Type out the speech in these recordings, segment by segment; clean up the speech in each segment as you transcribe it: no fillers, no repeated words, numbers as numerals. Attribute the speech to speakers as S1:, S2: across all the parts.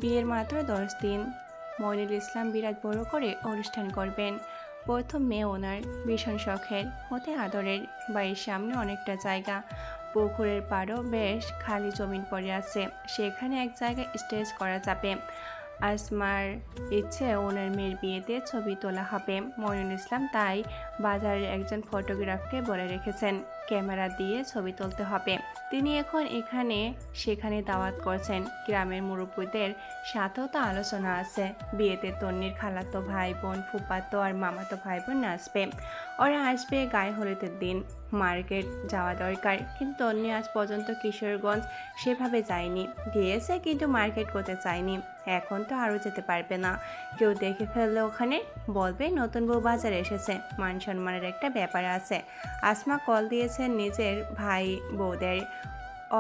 S1: বিয়ের মাত্র 10 দিন। মইনুল ইসলাম বিরাট বড় করে অনুষ্ঠান করবেন। প্রথম মেয়ে ওনার ভীষণ শখের, হতে আদরের। বাড়ির সামনে অনেকটা জায়গা, পুকুরের পাড়ও বেশ খালি জমিন পড়ে আছে, সেখানে এক জায়গায় স্টেজ করা যাবে। আসমার ইচ্ছে ওনার মেয়ের বিয়েতে ছবি তোলা হবে। মইনুল ইসলাম তাই বাজারের একজন ফটোগ্রাফকে বলে রেখেছেন ক্যামেরা দিয়ে ছবি তুলতে হবে। তিনি এখন এখানে সেখানে দাওয়াত করছেন, গ্রামের মুরব্বীদের সাথেও তো আলোচনা আছে। বিয়েতে তন্নির খালাতো ভাই বোন, ফুফাতো আর মামাতো ভাই বোন আসবে। ওরা আসবে গায়ে হলুদের দিন। মার্কেট যাওয়া দরকার, কিন্তু তন্নি আজ পর্যন্ত কিশোরগঞ্জ সেভাবে যায়নি। গিয়েছে কিন্তু মার্কেট করতে চায়নি। এখন তো আরও যেতে পারবে না, কেউ দেখে ফেললে ওখানে বলবে নতুন বউ বাজারে এসেছে। মান সম্মানের একটা ব্যাপার আছে। আসমা কল দিয়েছেন নিজের ভাই বউদের,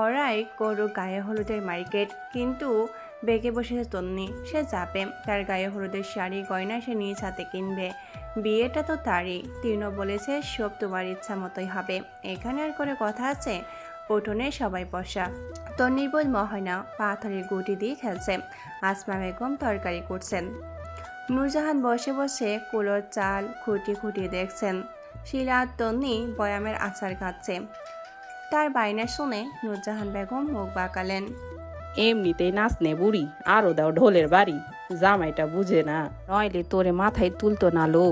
S1: ওরাই করুক গায়ে হলুদের মার্কেট। কিন্তু বেঁকে বসেছে তন্নি, সে যাবে। তার গায়ে হলুদের শাড়ি গয়না সে নিজ হাতে কিনবে। বিয়েটা তো তারই। তীর্ণ বলেছে সব তোমার ইচ্ছা মতোই হবে, এখানে আর করে কথা আছে। উঠোনে সবাই বসা। তন্নির বোন মহানা পাথরের গুটি দিয়ে খেলছে। আসমা বেগম তরকারি করছেন। নূরজাহান বসে বসে কুলোর চাল খুঁটিয়ে খুঁটিয়ে দেখছেন। শিলা আর তন্নি বয়ামের আচার খাচ্ছে। তার বায়না শুনে নূরজাহান বেগম মুখ বাঁকালেন।
S2: এমনিতেই নাচনে বুড়ি, আরো দাও ঢোলের বাড়ি। জামাইটা বুঝে না, নইলে তোরে মাথায় তুলতো না লো।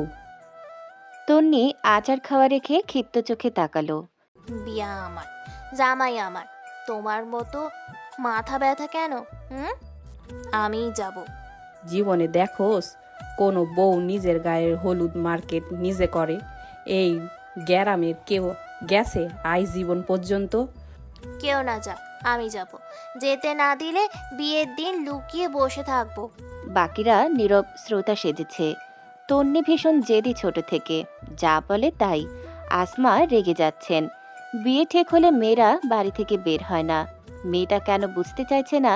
S3: তন্নি আচার খাওয়া রেখে ক্ষিপ্ত চোখে তাকালো।
S4: বিয়া আমার, জামাই আমার, তোমার মতো মাথা ব্যথা কেন? হুম, আমিই যাব।
S2: জীবনে দেখোস কোনো বউ নিজের গায়ের হলুদ মার্কেট নিজে করে? এই গ্যারামের কেউ গেছে আই জীবন পর্যন্ত?
S4: কেউ না যাক, আমি যাব। যেতে না দিলে বিয়ের দিন লুকিয়ে বসে থাকবো।
S3: বাকিরা নীরব শ্রোতা সেজেছে। তন্নি ভীষণ জেদি ছোট থেকে, যা বলে তাই। আসমা রেগে যাচ্ছেন। বিয়ে ঠিক হলে মেয়েরা বাড়ি থেকে বের হয় না। মেয়েটা কেন বুঝতে চাইছে না।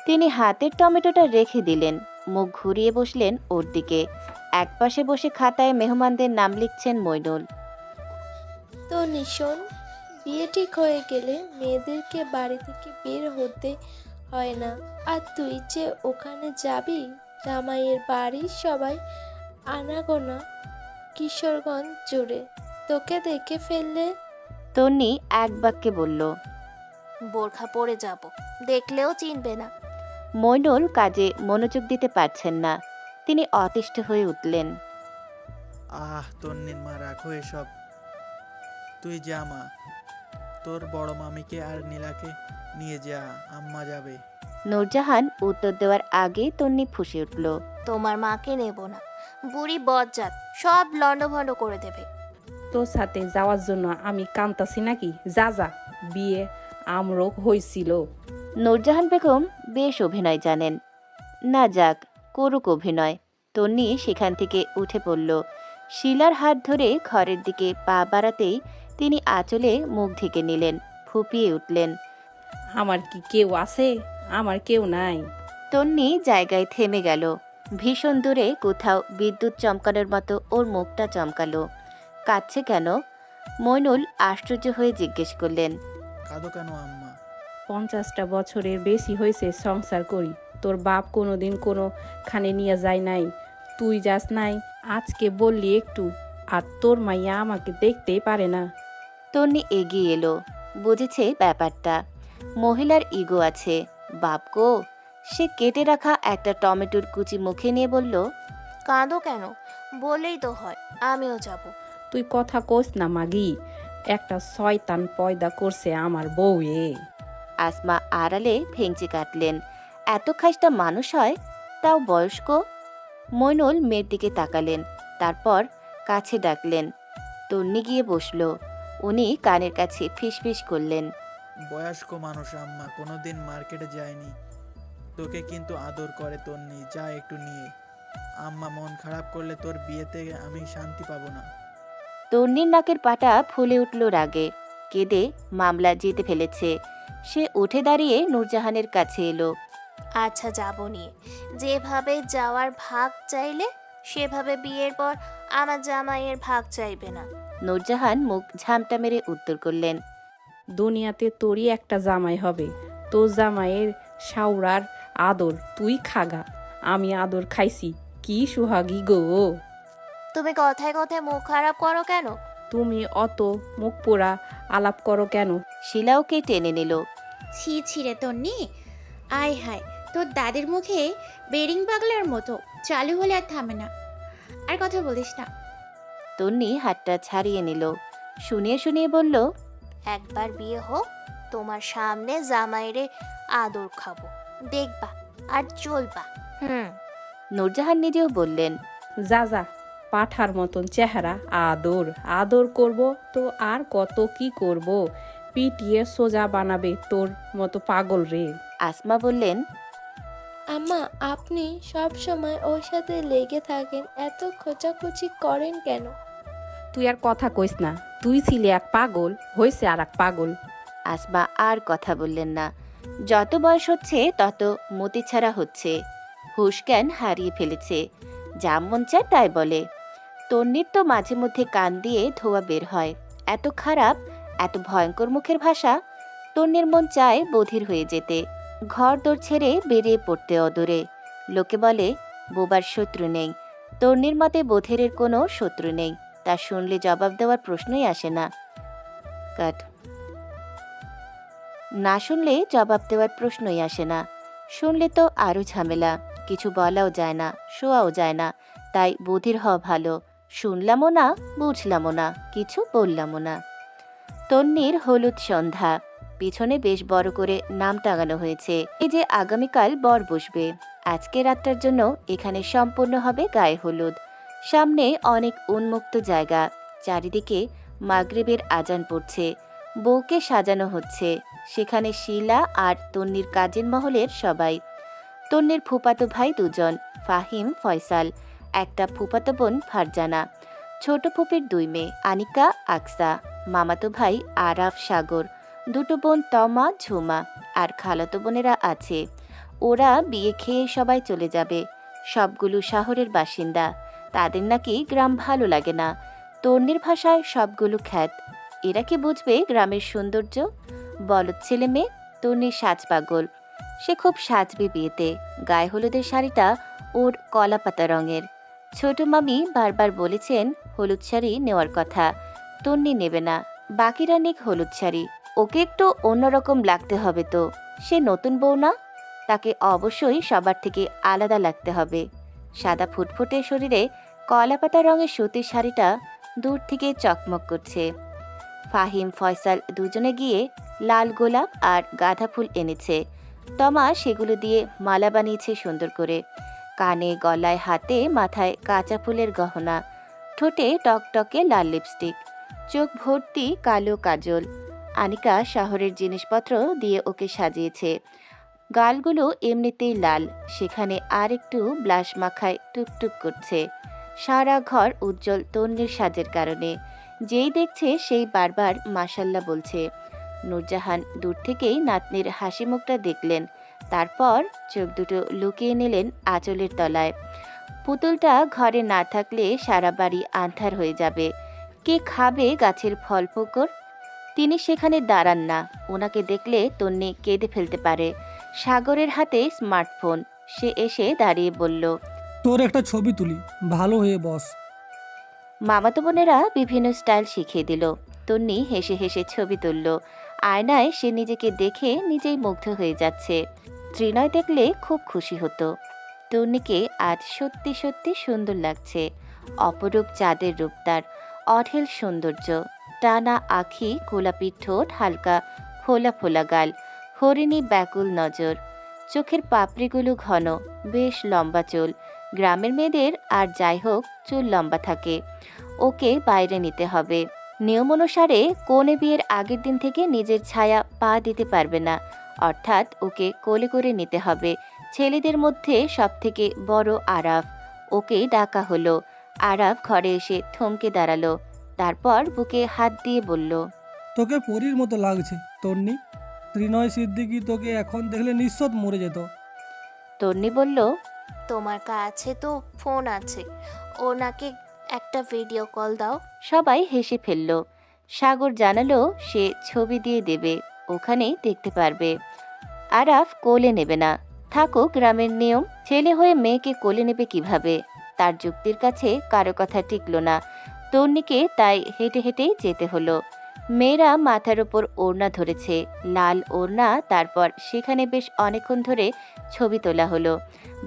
S3: তিনি হাতের টমেটোটা রেখে দিলেন, মুখ ঘুরিয়ে বসলেন ওর দিকে। একপাশে বসে খাতায় মেহমানদের নাম লিখছেন মইনুল।
S5: তো নিশন, বিয়ে ঠিক হয়ে গেলে মেয়েদেরকে বাড়ি থেকে বের হতে হয় না। আর তুই যে ওখানে যাবি, জামাইয়ের বাড়ির সবাই আনাগোনা কিশোরগঞ্জ জুড়ে, তোকে দেখে ফেললে।
S3: তন্নি এক বাক্যে বলল।
S4: বোরখা পরে যাব, দেখলেও চিনবে না।
S3: মইনুল কাজে মনোযোগ দিতে পারছেন না। তিনি অতিষ্ঠ হয়ে উঠলেন।
S6: তন্নির মা, রাখো এসব। তুই যা মা, তোর বড় মামিকে আর নীলাকে নিয়ে যা, আম্মা যাবে।
S3: নূরজাহান উত্তর দেওয়ার আগে তন্নি ফুঁসে উঠল।
S4: তোমার মাকে নেব না, বুড়ি বজ্জাত, সব লন্ডভন্ড করে দেবে।
S2: তোর সাথে যাওয়ার জন্য আমি কান্তাছি নাকি? যা যা, বিয়ে আমরো হয়েছিল।
S3: নূরজাহান বেগম বেশ অভিনয় জানেন। না যাক, করুক অভিনয়। তন্নি সেখান থেকে উঠে পড়ল। শিলার হাত ধরে ঘরের দিকে পা বাড়াতেই তিনি আঁচলে মুখ ঢেকে নিলেন, ফুপিয়ে উঠলেন।
S2: আমার কি কেউ আছে? আমার কেউ নাই।
S3: তন্নি জায়গায় থেমে গেল। ভীষণ দূরে কোথাও বিদ্যুৎ চমকানোর মতো ওর মুখটা চমকালো। কাঁদছে কেন? মইনুল আশ্চর্য হয়ে জিজ্ঞেস করলেন।
S6: কাঁদো কেন আম্মা?
S2: 50টা বছরের বেশি হয়েছে সংসার করি, তোর বাপ কোনোদিন কোনোখানে নিয়ে যায় নাই, তুই যাস নাই, আজকে বললি একটু। আর তোর মাইয়া আমাকে দেখতেই পারে না।
S3: তন্নি এগিয়ে এলো, বুঝেছে ব্যাপারটা। মহিলার ইগো আছে। বাপ গো! সে কেটে রাখা একটা টমেটোর কুচি মুখে নিয়ে বলল।
S4: কাঁদো কেন? বলেই তো হয়, আমিও যাব।
S2: তুই কথা কোস না মাগি, একটা শয়তান পয়দা করছে আমার বউ এ।
S3: আসমা আড়ালে ভেঙচি কাটলেন। এত খাসটা মানুষ হয়, তাও বয়স্ক। মইনুল মেয়ের দিকে তাকালেন, তারপর কাছে ডাকলেন। তন্নি গিয়ে বসল। উনি কানের কাছে ফিসফিস করলেন।
S6: বয়স্ক মানুষ আম্মা, কোনোদিন মার্কেটে যায়নি। তোকে কিন্তু আদর করে তন্নি, যা একটু নিয়ে। আম্মা মন খারাপ করলে তোর বিয়েতে আমি শান্তি পাবো না।
S3: তন্নির নাকের পাটা ফুলে উঠল রাগে। কেঁদে মামলা জিতে ফেলেছে। সে উঠে দাঁড়িয়ে নূরজাহানের কাছে এলো।
S4: আচ্ছা, যাব নিয়ে। যেভাবে যাওয়ার ভাগ চাইলে, সেভাবে বিয়ের পর আমার জামাইয়ের ভাগ চাইবে না।
S3: নূরজাহান মুখ ঝামটা মেরে উত্তর করলেন।
S2: দুনিয়াতে তোরই একটা জামাই হবে। তোর জামাইয়ের শাওরার আদর তুই খাগা, আমি আদর খাইছি, কি সুহাগী গো।
S4: তুমি কথায় কথায় মুখ খারাপ করো কেন?
S2: তুমি অত মুখ পোড়া আলাপ করো কেন?
S3: শিলা ওকে টেনে নিল।
S7: ছি ছি রে তন্নি, আয় হায়, তোর দাদির মুখে বেরিং পাগলার মতো চালু হলে আর থামে না। আর কথা বলিস না।
S3: তন্নি হাতটা ছাড়িয়ে নিল। শুনিয়ে শুনিয়ে বলল,
S4: একবার বিয়ে হোক, তোমার সামনে জামাইরে আদর খাবো, দেখবা আর চলবা।
S3: নূরজাহান নিজেও বললেন,
S2: যা যা, পাঠার মতন চেহারা, আদর আদর করব তো আর কত কি করব, পিটিয়ে সোজা বানাবে তোর মতো পাগল রে।
S3: আসমা বললেন,
S5: আম্মা, আপনি সব সময় ওর সাথে লেগে থাকেন, এত খোঁচাখুচি করেন কেন?
S2: তুই আর কথা কইস না, তুই ছিলি এক পাগল, হয়েছে আর এক পাগল।
S3: আসমা আর কথা বললেন না। যত বয়স হচ্ছে তত মতি ছাড়া হচ্ছে, হুশ জ্ঞান হারিয়ে ফেলেছে, যা মন চায় তাই বলে। তন্নির তো মাঝে মধ্যে কান দিয়ে ধোয়া বের হয়। এত খারাপ, এত ভয়ঙ্কর মুখের ভাষা। তন্নির মন চায় বধির হয়ে যেতে, ঘর দোর ছেড়ে বেরিয়ে পড়তে অদূরে। লোকে বলে বোবার শত্রু নেই। তন্নির মতে বধিরের কোনো শত্রু নেই, তা শুনলে জবাব দেওয়ার প্রশ্নই আসে না। কাট না শুনলে জবাব দেওয়ার প্রশ্নই আসে না। শুনলে তো আরো ঝামেলা, কিছু বলাও যায় না, শোয়াও যায় না। তাই বধির হওয়া ভালো। শুনলামও না, বুঝলামও না, কিছু বললামও না। তন্নির হলুদ সন্ধ্যা, পিছনে বেশ বড় করে নাম টাঙানো হয়েছে। এই যে আগামীকাল বর বসবে, আজকে রাতটার জন্য এখানে সম্পূর্ণ হবে গায়ে হলুদ। সামনে অনেক উন্মুক্ত জায়গা, চারিদিকে মাগরিবের আজান পড়ছে। বউকে সাজানো হচ্ছে, সেখানে শিলা আর তন্নির কাজের মহলের সবাই। তন্নির ফুপাতো ভাই দুজন, ফাহিম, ফয়সাল, একটা ফুপাতো বোন ফারজানা, ছোট ফুপির 2 মেয়ে, আনিকা, আকসা, মামাতো ভাই আরাফ, সাগর, দুটো বোন তমা, ঝুমা, আর খালাতো বোনেরা আছে। ওরা বিয়ে খেয়ে সবাই চলে যাবে। সবগুলো শহরের বাসিন্দা, তাদের নাকি গ্রাম ভালো লাগে না। তন্নির ভাষায় সবগুলো খ্যাত। এরা কি বুঝবে গ্রামের সৌন্দর্য? বলদ ছেলে মেয়ে। তন্নির সাজ পাগল, সে খুব সাজবে বিয়েতে। গায়ে হলুদের শাড়িটা ওর কলা পাতা রঙের। ছোট মামি বারবার বলেছেন হলুদ শাড়ি নেওয়ার কথা, তন্নি নেবে না। বাকিরা নিক হলুদ শাড়ি, ওকে একটু অন্যরকম লাগতে হবে তো। সে নতুন বউ না, তাকে অবশ্যই সবার থেকে আলাদা লাগতে হবে। সাদা ফুটফুটে শরীরে কলা পাতা রঙের সুতির শাড়িটা দূর থেকে চকমক করছে। ফাহিম, ফয়সাল দুজনে গিয়ে লাল গোলাপ আর গাঁদা ফুল এনেছে। তমা সেগুলো দিয়ে মালা বানিয়েছে সুন্দর করে। কানে, গলায়, হাতে, মাথায় কাঁচা ফুলের গহনা, ঠোঁটে টকটকে লাল লিপস্টিক, চোখ ভর্তি কালো কাজল। আনিকা শহরের জিনিসপত্র দিয়ে ওকে সাজিয়েছে। গালগুলো এমনিতেই লাল, সেখানে আর একটু ব্লাশ মাখায় টুকটুক করছে। সারা ঘর উজ্জ্বল তন্নির সাজের কারণে। যেই দেখছে সেই বারবার মাশাল্লাহ বলছে। নূরজাহান দূর থেকেই নাতনির হাসি মুখটা দেখলেন, তারপর চোখ দুটো লুকিয়ে নিলেন আঁচলের তলায়। পুতুলটা ঘরে না থাকলে সারা বাড়ি আন্ধার হয়ে যাবে। কে খাবে গাছের ফল ফকর? তিনি সেখানে দাঁড়ান না, ওনাকে দেখলে তন্নি কেঁদে ফেলতে পারে। সাগরের হাতে স্মার্টফোন, সে এসে দাঁড়িয়ে বলল,
S8: তোর একটা ছবি তুলি, ভালো হয়ে বস।
S3: মামাতো বোনেরা বিভিন্ন স্টাইল শিখিয়ে দিল। তন্নি হেসে হেসে ছবি তুলল। আয়নায় সে নিজেকে দেখে নিজেই মুগ্ধ হয়ে যাচ্ছে। ত্রিনয় দেখলে খুব খুশি হতো। তন্নিকে আজ সত্যি সত্যি সুন্দর লাগছে। অপরূপ চাঁদের রূপ তার, অঢেল সৌন্দর্য, টানা আখি, গোলাপি ঠোঁট, হালকা ফোলা ফোলা গাল, হরিণী ব্যাকুল নজর, চোখের পাপড়িগুলো ঘন, বেশ লম্বা চুল। গ্রামের মেয়েদের আর যাই হোক চুল লম্বা থাকে, ওকে বাইরে নিতে হবে। নিয়ম অনুসারে কনে বিয়ের আগের দিন থেকে নিজের ছায়া পা দিতে পারবে না, অর্থাৎ ওকে কোলে করে নিতে হবে। ছেলেদের মধ্যে সবথেকে বড় আরাফ, ওকে ডাকা হলো। আরাফ ঘরে এসে থমকে দাঁড়ালো, তারপর বুকে হাত দিয়ে বলল,
S8: তোকে পরীর মতো লাগছে তন্নি। ত্রিনয় সিদ্দিকী তোকে এখন দেখলে নিঃশব্দ মরে যেত।
S3: তন্নি বলল,
S4: তোমার কাছে তো ফোন আছে, ওনাকে একটা ভিডিও কল দাও।
S3: সবাই হেসে ফেলল। সাগর জানালো সে ছবি দিয়ে দেবে, ওখানেই দেখতে পারবে। আরাফ কোলে নেবে না। থাকুক গ্রামের নিয়ম, ছেলে হয়ে মেয়েকে কোলে নেবে কিভাবে? তার যুক্তির কাছে কারো কথা টিকল না। তন্নিকে তাই হেঁটে হেঁটেই যেতে হলো। মেয়েরা মাথার ওপর ওড়না ধরেছে, লাল ওড়না। তারপর সেখানে বেশ অনেকক্ষণ ধরে ছবি তোলা হলো।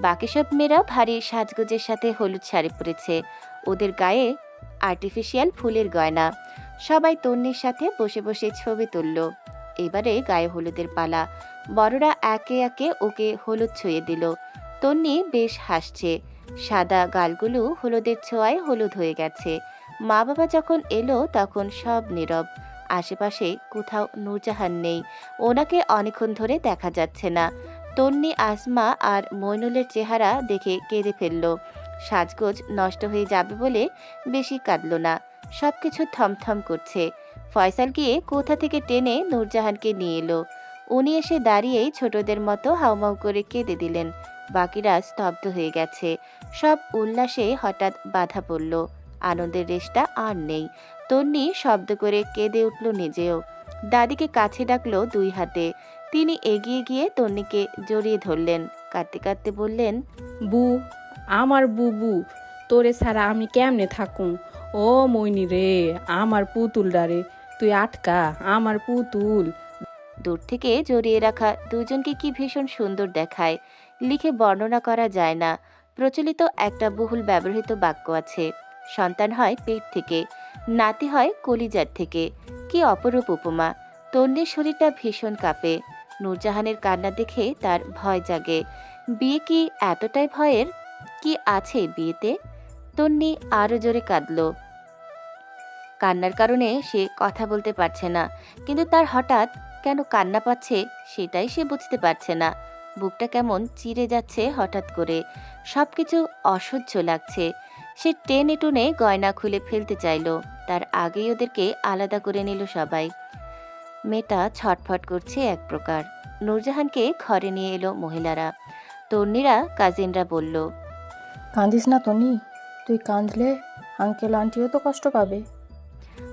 S3: বাকি সব মেয়েরা ভারী সাজগোজের সাথে হলুদ শাড়ি পরেছে, ওদের গায়ে আর্টিফিশিয়াল ফুলের গয়না। সবাই তন্নির সাথে বসে বসে ছবি তুলল। এবারে গায়ে হলুদের পালা। বড়রা একে একে ওকে হলুদ ছুঁয়ে দিল। তন্নি বেশ হাসছে, সাদা গালগুলো হলুদের ছোঁয়ায় হলুদ হয়ে গেছে। মা বাবা যখন এলো তখন সব নীরব। আশেপাশে কোথাও নূরজাহান নেই, ওনাকে অনেকক্ষণ ধরে দেখা যাচ্ছে না। তন্নি আসমা আর মইনুলের চেহারা দেখে কেঁদে ফেলল। সাজগোজ নষ্ট হয়ে যাবে বলে বেশি কাঁদল না, সবকিছু থমথম করছে। ফয়সাল গিয়ে কোথা থেকে টেনে নূরজাহানকে নিয়ে এলো। উনি এসে দাঁড়িয়েই ছোটদের মতো হাউমাউ করে কেঁদে দিলেন। বাকিরা স্তব্ধ হয়ে গেছে। সব উল্লাসে হঠাৎ বাধা পড়ল। আনন্দের রেশটা আর নেই। তন্নি শব্দ করে কেঁদে উঠল নিজেও। দাদিকে কাছে ডাকলো দুই হাতে। তিনি এগিয়ে গিয়ে তন্নিকে জড়িয়ে ধরলেন, কাঁদতে কাঁদতে বললেন,
S2: বু, আমার বুবু, তোরে ছাড়া আমি কেমনে থাকুম? ও মইনি রে, আমার পুতুলটা রে, তুই আটকা আমার পুতুল।
S3: দূর থেকে জড়িয়ে রাখা দুজনকে কি ভীষণ সুন্দর দেখায়, লিখে বর্ণনা করা যায় না। প্রচলিত একটা বহুল ব্যবহৃত বাক্য আছে, সন্তান হয় পেট থেকে, নাতি হয় কলিজার থেকে। কি অপরূপ উপমা! তন্নির শরীরটা ভীষণ কাঁপে। নূরজাহানের কান্না দেখে তার ভয় জাগে। বিয়ে কি এতটাই ভয়ের? কি আছে বিয়েতে? তন্নি আরো জোরে কাঁদল। কান্নার কারণে সে কথা বলতে পারছে না, কিন্তু তার হঠাৎ কেন কান্না পাচ্ছে সেটাই সে বুঝতে পারছে না। বুকটা কেমন চিরে যাচ্ছে হঠাৎ করে, সবকিছু অসহ্য লাগছে। সে টেনে টুনে গয়না খুলে ফেলতে চাইল, তার আগেই ওদেরকে আলাদা করে নিল সবাই। মেয়েটা ছটফট করছে এক প্রকার। নূরজাহানকে ঘরে নিয়ে এলো মহিলারা। তন্নিরা কাজিনরা বলল,
S9: কাঁদিস না তনি, তুই কাঁদলে আঙ্কেল আন্টিও তো কষ্ট পাবে।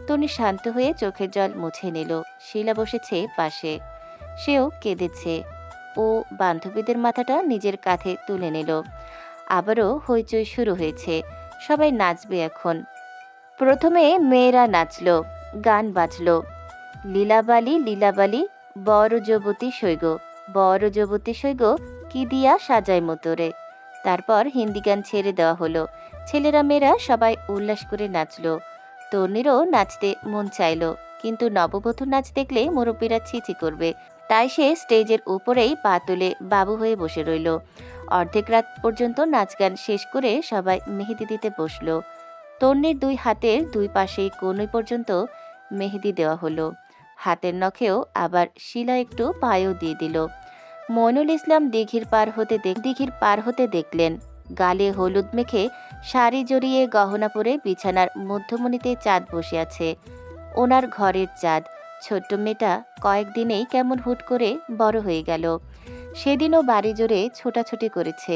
S3: তনি শান্ত হয়ে চোখের জল মুছে নিল। শিলা বসেছে পাশে, সেও কেঁদেছে। ও বান্ধবীদের মাথাটা নিজের কাঁধে তুলে নিল। আবারও হইচই শুরু হয়েছে, সবাই নাচবে এখন। প্রথমে মেয়েরা নাচলো, গান বাজলো। লীলাবালি লীলাবালি, বড় যুবতী সৈগ, বড় যুবতী সৈগ, কি দিয়া সাজায় মতরে। তারপর হিন্দি গান ছেড়ে দেওয়া হলো। ছেলেরা মেয়েরা সবাই উল্লাস করে নাচলো। তন্নিরও নাচতে মন চাইলো, কিন্তু নববধূর নাচ দেখলে মুরব্বীরা ছিছি করবে। তাই সে স্টেজের উপরেই পা তুলে বাবু হয়ে বসে রইল। অর্ধেক রাত পর্যন্ত নাচ গান শেষ করে সবাই মেহেদি দিতে বসলো। তন্নির দুই হাতের দুই পাশেই কনুই পর্যন্ত মেহেদি দেওয়া হলো। হাতের নখেও আবার শিলা একটু পায়েও দিয়ে দিল। মইনুল ইসলাম দিঘির পার হতে দেখলেন, গালে হলুদ মেখে শাড়ি জড়িয়ে গহনা পরে বিছানার মধ্যমণিতে চাঁদ বসে আছে। ওনার ঘরের চাঁদ। ছোট্ট মেয়েটা কয়েকদিনেই কেমন হুট করে বড় হয়ে গেল। সেদিনও বাড়ি জোরে ছোটাছুটি করেছে।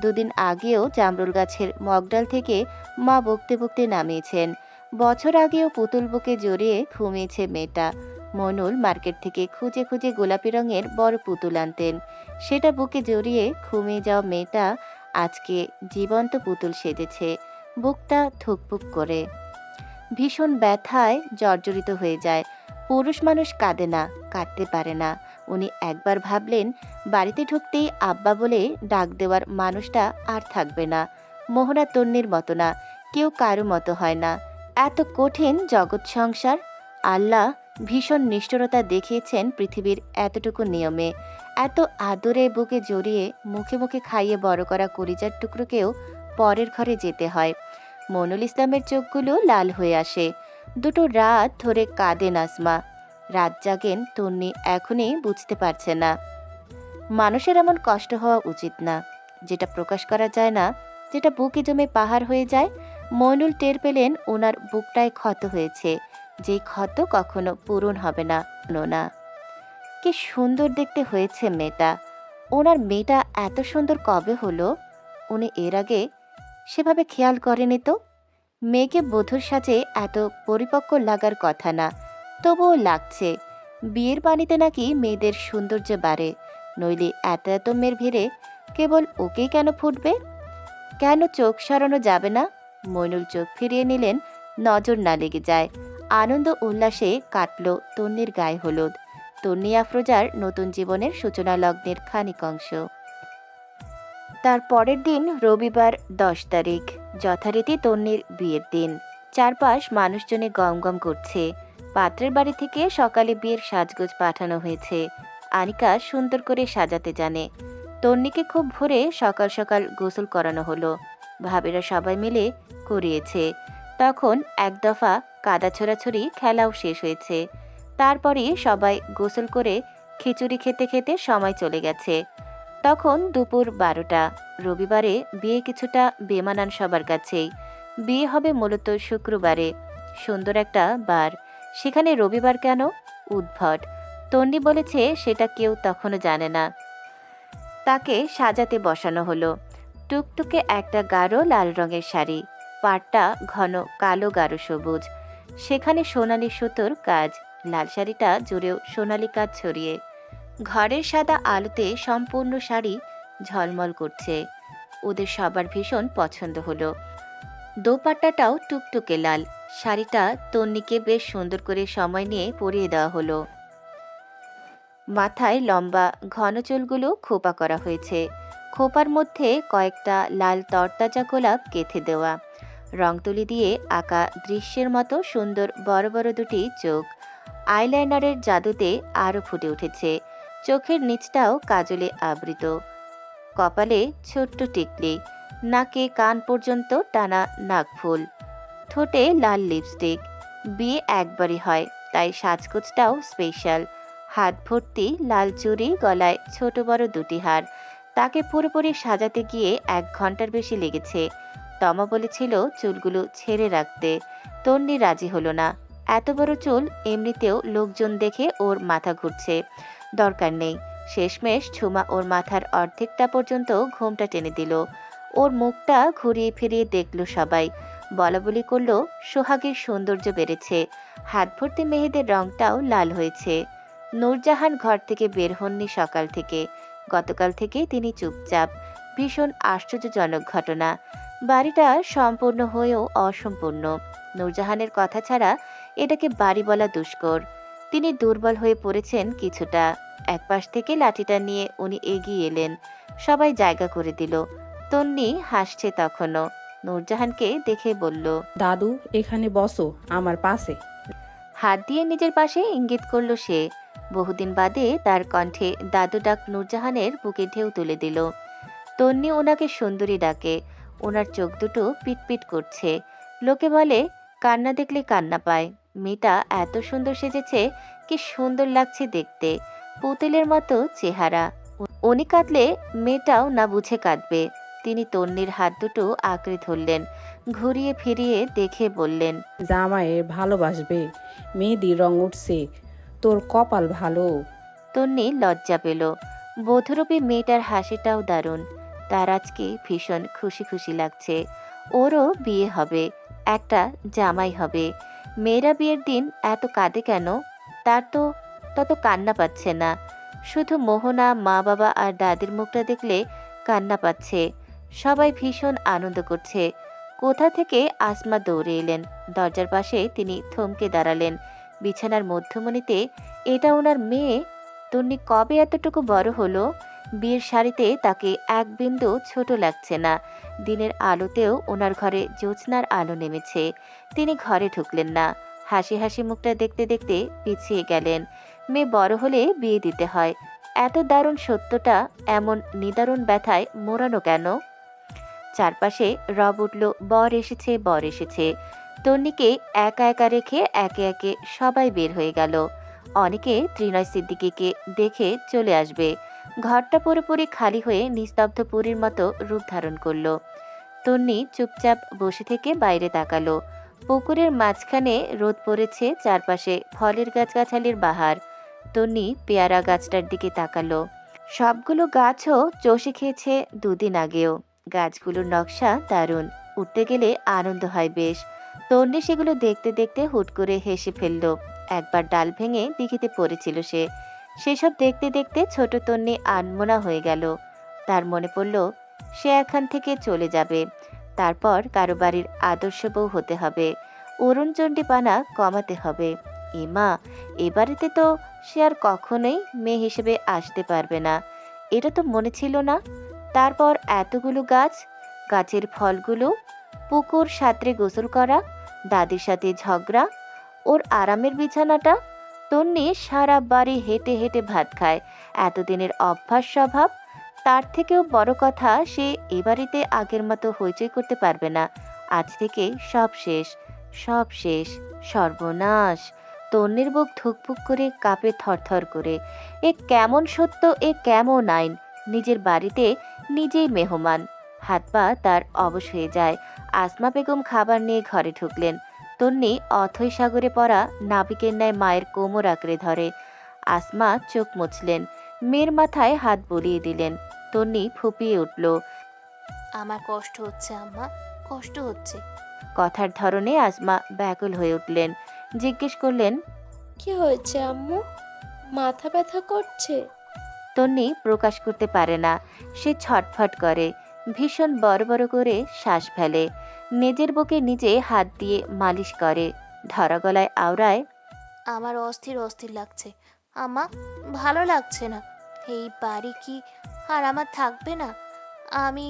S3: দুদিন আগেও জামরুল গাছের মগডাল থেকে মা বকতে বকতে নামিয়েছেন। বছর আগেও পুতুল বুকে জড়িয়ে ঘুমিয়েছে মেয়েটা। মইনুল মার্কেট থেকে খুঁজে খুঁজে গোলাপি রঙের বড় পুতুল আনতেন, সেটা বুকে জড়িয়ে ঘুমিয়ে যাওয়া মেয়েটা আজকে জীবন্ত পুতুল সেজেছে। বুকটা ধুকপুক করে, ভীষণ ব্যথায় জর্জরিত হয়ে যায়। পুরুষ মানুষ কাঁদে না, কাঁদতে পারে না। উনি একবার ভাবলেন বাড়িতে ঢুকতেই আব্বা বলে ডাক দেওয়ার মানুষটা আর থাকবে না। মোহনা তন্নির মতো না, কেউ কারো মতো হয় না। এত কঠিন জগৎ সংসার। আল্লাহ ভীষণ নিষ্ঠুরতা দেখিয়েছেন পৃথিবীর এতটুকু নিয়মে। এত আদরে বুকে জড়িয়ে মুখে মুখে খাইয়ে বড় করা কলিজার টুকরোকেও পরের ঘরে যেতে হয়। মইনুল ইসলামের চোখগুলো লাল হয়ে আসে। দুটো রাত ধরে কাঁদেন আসমা। রাত জাগেন তন্নি এখনই বুঝতে পারছে না। মানুষের এমন কষ্ট হওয়া উচিত না, যেটা প্রকাশ করা যায় না, যেটা বুকে জমে পাহাড় হয়ে যায়। মইনুল টের পেলেন ওনার বুকটায় ক্ষত হয়েছে, যেই ক্ষত কখনো পূরণ হবে না। না, কি সুন্দর দেখতে হয়েছে মেয়েটা। ওনার মেয়েটা এত সুন্দর কবে হলো? উনি এর আগে সেভাবে খেয়াল করেনি তো। মেয়েকে বধূর সাজে এত পরিপক্ক লাগার কথা না, তবুও লাগছে। বিয়ের বাড়িতে নাকি মেয়েদের সৌন্দর্য বাড়ে, নইলে এত এত মেয়ের ভিড়ে কেবল ওকেই কেন ফুটবে? কেন চোখ সরানো যাবে না? মইনুল চোখ ফিরিয়ে নিলেন, নজর না লেগে যায়। আনন্দ উল্লাসে কাটল তন্নির গায়ে হলুদ। তন্নি আফরোজার নতুন জীবনের সূচনা লগ্নের খানিক অংশ। তার পরের দিন রবিবার 10 তারিখ, যথারীতি তন্নির বিয়ের দিন। চারপাশ মানুষজনে গমগম করছে। পাত্রের বাড়ি থেকে সকালে বিয়ের সাজগোজ পাঠানো হয়েছে। আনিকা সুন্দর করে সাজাতে জানে। তন্নিকে খুব ভোরে সকাল সকাল গোসল করানো হলো। ভাবিরা সবাই মিলে করিয়েছে। তখন এক দফা কাদা ছোড়াছড়ি খেলাও শেষ হয়েছে। তারপরে সবাই গোসল করে খিচুড়ি খেতে খেতে সময় চলে গেছে। তখন দুপুর 12টা। রবিবারে বিয়ে কিছুটা বেমানান সবার কাছেই। বিয়ে হবে মূলত শুক্রবারে, সুন্দর একটা বার। সেখানে রবিবার কেন? উদ্ভট। তন্নি বলেছে সেটা কেউ তখনও জানে না। তাকে সাজাতে বসানো হলো। টুকটুকে একটা গাঢ় লাল রঙের শাড়ি, পাড়টা ঘন কালো গাঢ় সবুজ, সেখানে সোনালি সুতোর কাজ। লাল শাড়িটা জুড়েও সোনালি কাজ ছড়িয়ে। ঘরের সাদা আলোতে সম্পূর্ণ শাড়ি ঝলমল করছে। ওদের সবার ভীষণ পছন্দ হলো। দোপাট্টাটাও টুকটুকে লাল। শাড়িটা তন্নিকে বেশ সুন্দর করে সময় নিয়ে পরিয়ে দেওয়া হলো। মাথায় লম্বা ঘন চুলগুলো খোপা করা হয়েছে। খোপার মধ্যে কয়েকটা লাল তরতাজা গোলাপ গেঁথে দেওয়া। রংতুলি দিয়ে আঁকা দৃশ্যের মতো সুন্দর বড় বড় দুটি চোখ আইলাইনারের জাদুতে আরও ফুটে উঠেছে। চোখের নিচটাও কাজলে আবৃত। কপালে ছোট্ট টিকলি, নাকে কান পর্যন্ত টানা নাকফুল, ঠোঁটে লাল লিপস্টিক। বিয়ে একবারই হয়, তাই সাজগোজটাও স্পেশাল। হাত ভর্তি লাল চুড়ি, গলায় ছোট বড় দুটি হার। তাকে পুরোপুরি সাজাতে গিয়ে 1 ঘন্টার বেশি লেগেছে। তমা বলেছিল চুলগুলো ছেড়ে রাখতে, তন্নি রাজি হলো না। এত বড় চুল এমনিতেও লোকজন দেখে ওর মাথা ঘুরছে, দরকার নেই। শেষমেশ ঝুমা ওর মাথার অর্ধেকটা পর্যন্ত ঘোমটা টেনে দিল। ওর মুখটা ঘুরিয়ে ফিরিয়ে দেখল সবাই, বলাবলি করলো সোহাগের সৌন্দর্য বেড়েছে। হাত ভর্তি মেহেদের রংটাও লাল হয়েছে। নূরজাহান ঘর থেকে বের হননি সকাল থেকে। গতকাল থেকে তিনি চুপচাপ। ভীষণ আশ্চর্যজনক ঘটনা। বাড়িটা সম্পূর্ণ হয়েও অসম্পূর্ণ। নূরজাহানের কথা ছাড়া এটাকে বাড়ি বলা দুষ্কর। তিনি দুর্বল হয়ে পড়েছেন কিছুটা। একপাশ থেকে লাঠিটা নিয়ে উনি এগিয়ে এলেন। সবাই জায়গা করে দিল। তন্নি হাসছে তখনও। নূরজাহানকে দেখে বলল,
S2: দাদু এখানে বসো আমার পাশে।
S3: হাত দিয়ে নিজের পাশে ইঙ্গিত করল সে। বহুদিন বাদে তার কণ্ঠে দাদু ডাক নূরজাহানের বুকে ঢেউ তুলে দিল। তন্নি ওনাকে সুন্দরী ডাকে। ওনার চোখ দুটো পিটপিট করছে। লোকে বলে কান্না দেখলে কান্না পায়। মেয়েটা এত সুন্দর সেজেছে, কি সুন্দর লাগছে দেখতে, পুতুলের মতো চেহারা। উনি কাঁদলে মেয়েটাও না বুঝে কাঁদবে। তিনি তন্নির হাত দুটো আঁকড়ে ধরলেন, ঘুরিয়ে ফিরিয়ে দেখে বললেন,
S2: জামাইয়ের ভালোবাসবে, মেহেদির রং উঠছে, তোর কপাল ভালো।
S3: তন্নি লজ্জা পেল। বধূরূপী মেয়েটার হাসিটাও দারুণ। তার আজকে ভীষণ খুশি খুশি লাগছে। ওরও বিয়ে হবে, একটা জামাই হবে। মেয়েরা বিয়ের দিন এত কাঁদে কেন? তার তো তত কান্না পাচ্ছে না। শুধু মোহনা, মা বাবা আর দাদির মুখটা দেখলে কান্না পাচ্ছে। সবাই ভীষণ আনন্দ করছে। কোথা থেকে আসমা দৌড়ে এলেন। দরজার পাশে তিনি থমকে দাঁড়ালেন। বিছানার মধ্যমণিতে এটা ওনার মেয়ে। তন্নি কবে এতটুকু বড় হলো? বিয়ের শাড়িতে তাকে এক বিন্দু ছোট লাগছে না। দিনের আলোতেও ওনার ঘরে জ্যোৎস্নার আলো নেমেছে। তিনি ঘরে ঢুকলেন না। হাসি হাসি মুখটা দেখতে দেখতে পিছিয়ে গেলেন। মেয়ে বড় হলে বিয়ে দিতে হয়, এত দারুণ সত্যটা এমন নিদারুণ ব্যথায় মোড়ানো কেন? চারপাশে রব উঠল, বর এসেছে, বর এসেছে। তন্নিকে একা একা রেখে একে একে সবাই বের হয়ে গেল। অনেকে ত্রিনয় সিদ্দিকীকে দেখে চলে আসবে। ঘরটা পুরোপুরি খালি হয়ে নিস্তব্ধ পুরীর মতো রূপ ধারণ করলো। তন্নি চুপচাপ বসে থেকে বাইরে তাকালো। পুকুরের মাঝখানে রোদ পড়েছে, চারপাশে ফলের গাছগাছালির বাহার। তন্নি পেয়ারা গাছটার দিকে তাকালো। সবগুলো গাছও চষে খেয়েছে 2 দিন আগেও। গাছগুলোর নকশা দারুণ, উঠতে গেলে আনন্দ হয় বেশ। তন্নি সেগুলো দেখতে দেখতে হুট করে হেসে ফেলল। একবার ডাল ভেঙে দিঘিতে পড়েছিল সে। সেসব দেখতে দেখতে ছোট তন্নি আনমনা হয়ে গেল। তার মনে পড়ল সে এখান থেকে চলে যাবে, তারপর কারো বাড়ির আদর্শ বউ হতে হবে, অরুণচণ্ডীপানা কমাতে হবে। এমা, এ বাড়িতে তো সে আর কখনোই মেয়ে হিসেবে আসতে পারবে না, এটা তো মনে ছিল না। তারপর এতগুলো গাছ, গাছের ফলগুলো, পুকুর সাঁতরে গোসল করা, দাদির সাথে ঝগড়া, ওর আরামের বিছানাটা। তন্নি সারা বাড়ি হেঁটে হেঁটে ভাত খায়, এতদিনের অভ্যাস স্বভাব। তার থেকেও বড় কথা, সে এ বাড়িতে আগের মতো হইচই করতে পারবে না। আজ থেকে সব শেষ, সব শেষ, সর্বনাশ। তন্নির বুক ধুকপুক করে কাঁপে থরথর করে। এ কেমন সত্য, এ কেমন আইন! নিজের বাড়িতে নিজেই মেহমান। হাত পা তার অবশ হয়ে যায়। আসমা বেগম খাবার নিয়ে ঘরে ঢুকলেন। তন্নি অথৈ সাগরে পড়া নাবিকের ন্যায় মায়ের কোমর আঁকড়ে ধরে। আসমা চোখ মুছলেন, মেয়ের মাথায় হাত বুলিয়ে দিলেন। তন্নি ফুপিয়ে উঠল।
S4: আমার কষ্ট হচ্ছে আম্মা, কষ্ট হচ্ছে।
S3: কথার ধরনে আসমা ব্যাকুল হয়ে উঠলেন। জিজ্ঞেস করলেন,
S5: কি হয়েছে আম্মু? মাথা ব্যথা করছে?
S3: তন্নি প্রকাশ করতে পারে না। সে ছটফট করে, ভীষণ বড় বড় করে শ্বাস ফেলে, নিজের বুকে নিজে হাত দিয়ে মালিশ করে, ধরা গলায় আওড়ায়,
S4: আমার অস্থির অস্থির লাগছে আম্মা, ভালো লাগছে না। এই বাড়ি কি আর আমার থাকবে না? আমি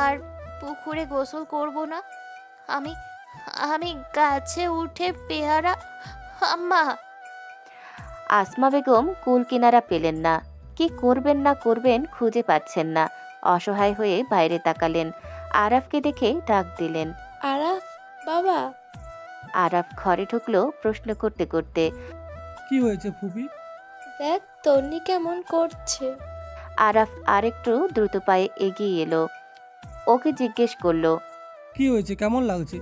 S4: আর পুকুরে গোসল করব না। আমি আমি গাছে উঠে পেয়ারা। আম্মা!
S3: আসমা বেগম কুল কিনারা পেলেন না। কি করবেন না করবেন খুঁজে পাচ্ছেন না। অসহায় হয়ে বাইরে তাকালেন। আরাফকে দেখে ডাক দিলেন।
S5: আরাফ বাবা!
S3: আরাফ ঘরে ঢুকলো প্রশ্ন করতে করতে।
S8: কি হয়েছে ফুপি?
S5: দেখ তন্নি কেমন করছে।
S3: আরাফ আরেকটু দ্রুত পায়ে এগিয়ে এলো, ওকে জিজ্ঞেস করলো।
S8: কি হয়েছে, কেমন লাগছে?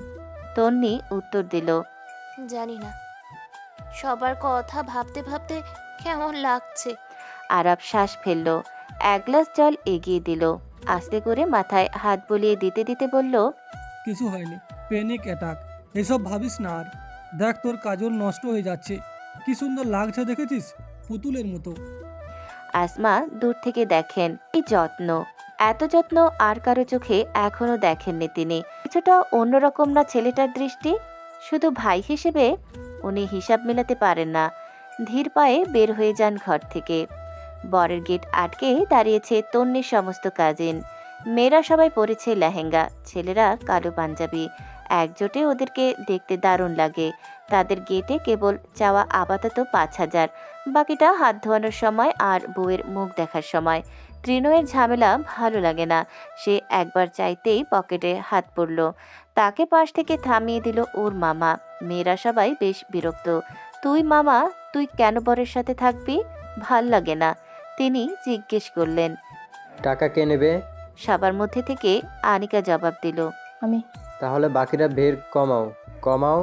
S3: তন্নি উত্তর দিল,
S4: জানি না, সবার কথা ভাবতে ভাবতে কেমন লাগছে।
S3: আরাফ শ্বাস ফেলল, এক গ্লাস জল এগিয়ে দিল, আস্তে করে মাথায় হাত বুলিয়ে দিতে দিতে বলল,
S8: কিছু হয়নি, প্যানিক অ্যাটাক, এসব ভাবিস না আর। দেখ তোর কাজল নষ্ট হয়ে যাচ্ছে, কি সুন্দর লাগছে দেখেছিস, পুতুলের মতো।
S3: আসমা দূর থেকে দেখেন, কি যত্ন! এত যত্ন আর কারো চোখে এখনো দেখেননি তিনি। কিছুটা অন্যরকম না ছেলেটার দৃষ্টি? শুধু ভাই হিসেবে উনি হিসাব মেলাতে পারেন না। ধীর পায়ে বের হয়ে যান ঘর থেকে। বরের গেট আটকে দাঁড়িয়েছে তন্নির সমস্ত কাজিন। মেয়েরা সবাই পরেছে লেহেঙ্গা, ছেলেরা কালো পাঞ্জাবি। একজোটে ওদেরকে দেখতে দারুণ লাগে। তাদের গেটে কেবল চাওয়া আপাতত 5,000, বাকিটা হাত ধোয়ানোর সময় আর বউয়ের মুখ দেখার সময়। ত্রিনয়ের ঝামেলা ভালো লাগে না। সে একবার চাইতেই পকেটে হাত পড়ল। তাকে পাশ থেকে থামিয়ে দিল ওর মামা। মেয়েরা সবাই বেশ বিরক্ত। তুই মামা, তুই কেন বরের সাথে থাকবি? ভাল লাগে না। তিনি জিজ্ঞেস করলেন।
S10: টাকা কে নেবে?
S3: সবার মধ্যে থেকে আনিকা জবাব দিল,
S9: আমি।
S10: তাহলে বাকিরা ভিড় কমাও, কমাও।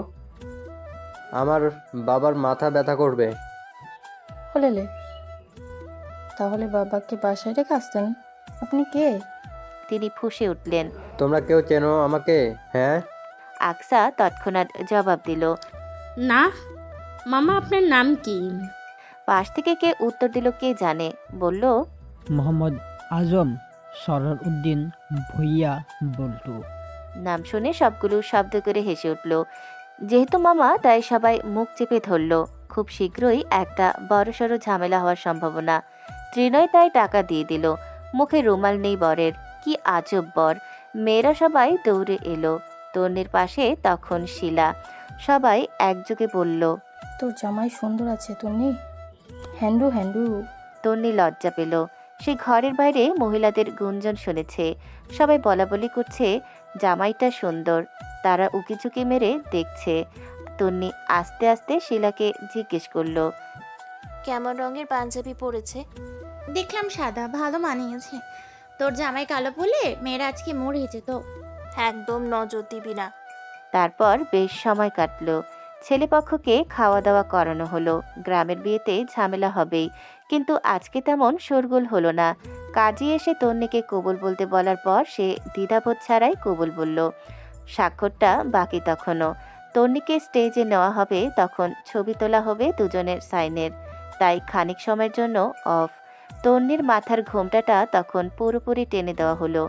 S10: আমার বাবার মাথা ব্যথা করবে।
S9: হলেলে তাহলে বাবাকে বাসায় রেখে আসতেন। আপনি কে?
S3: তিনি ফুঁসে উঠলেন।
S10: তোমরা কেউ চেনো আমাকে? হ্যাঁ?
S3: আকসা তৎক্ষণাৎ জবাব দিল।
S2: না, মামা আপনার নাম কি?
S3: পাশ থেকে কে উত্তর দিল কে জানে। বলল,
S11: মোহাম্মদ আজম সরর উদ্দিন ভুইয়া বল্টু।
S3: নাম শুনে সবগুলো শব্দ করে হেসে উঠল। যেহেতু মামা, তাই সবাই মুখ চেপে ধরল। খুব শীঘ্রই একটা বড়সড় ঝামেলা হওয়ার সম্ভাবনা। ত্রিনয় তাই টাকা দিয়ে দিল। মুখে রুমাল নেই বরের। কি আজব বর! মেয়েরা সবাই দৌড়ে এলো। তন্নির পাশে তখন শিলা। সবাই একযোগে বলল,
S9: তোর জামাই সুন্দর আছে তন্নি। হ্যান্ডু হ্যান্ডু।
S3: তন্নি লজ্জা পেল। সে ঘরের বাইরে মহিলাদের গুঞ্জন শুনেছে। সবাই বলাবলি করছে জামাইটা সুন্দর। তারা উকিঝুঁকি মেরে দেখছে। তন্নি আস্তে আস্তে শিলাকে জিজ্ঞেস করলো,
S4: কেমন রঙের পাঞ্জাবি পরেছে?
S7: দেখলাম সাদা, ভালো মানিয়েছে। তোর জামাই কালো বলে মেয়েরা আজকে মরে যেত।
S4: একদম নজর দিবি না।
S3: তারপর বেশ সময় কাটলো। ছেলেপক্ষকে খাওয়া দাওয়া করানো হলো। গ্রামের বিয়েতে ঝামেলা হবেই, কিন্তু আজকে তেমন শোরগোল হলো না। কাজী এসে তন্নিকে কবুল বলতে বলার পর সে দ্বিধাবোধ ছাড়াই কবুল বলল। স্বাক্ষরটা বাকি তখনও। তন্নিকে স্টেজে নেওয়া হবে, তখন ছবি তোলা হবে দুজনের সাইনের। তাই খানিক সময়ের জন্য অফ। তন্নির মাথার ঘোমটাটা তখন পুরোপুরি টেনে দেওয়া হলো।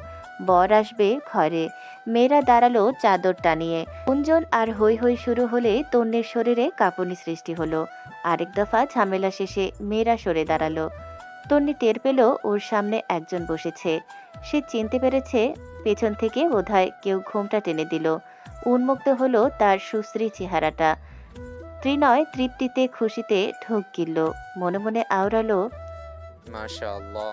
S3: বর আসবে ঘরে। মেয়েরা দাঁড়ালো চাদর টানিয়ে। গুঞ্জন আর হৈ হৈ শুরু হলে তন্নির শরীরে কাঁপুনি সৃষ্টি হলো। আরেক দফা ঝামেলা শেষে মেয়েরা সরে দাঁড়ালো। তন্নি টের পেল ওর সামনে একজন বসেছে। সে চিনতে পেরেছে পেছন থেকে বোধহয় কেউ ঘোমটা টেনে দিল। উন্মুক্ত হলো তার সুশ্রী চেহারাটা। ত্রিনয় তৃপ্তিতে খুশিতে ঢোক গিলল, মনে মনে আওড়ালো,
S12: মাশাআল্লাহ।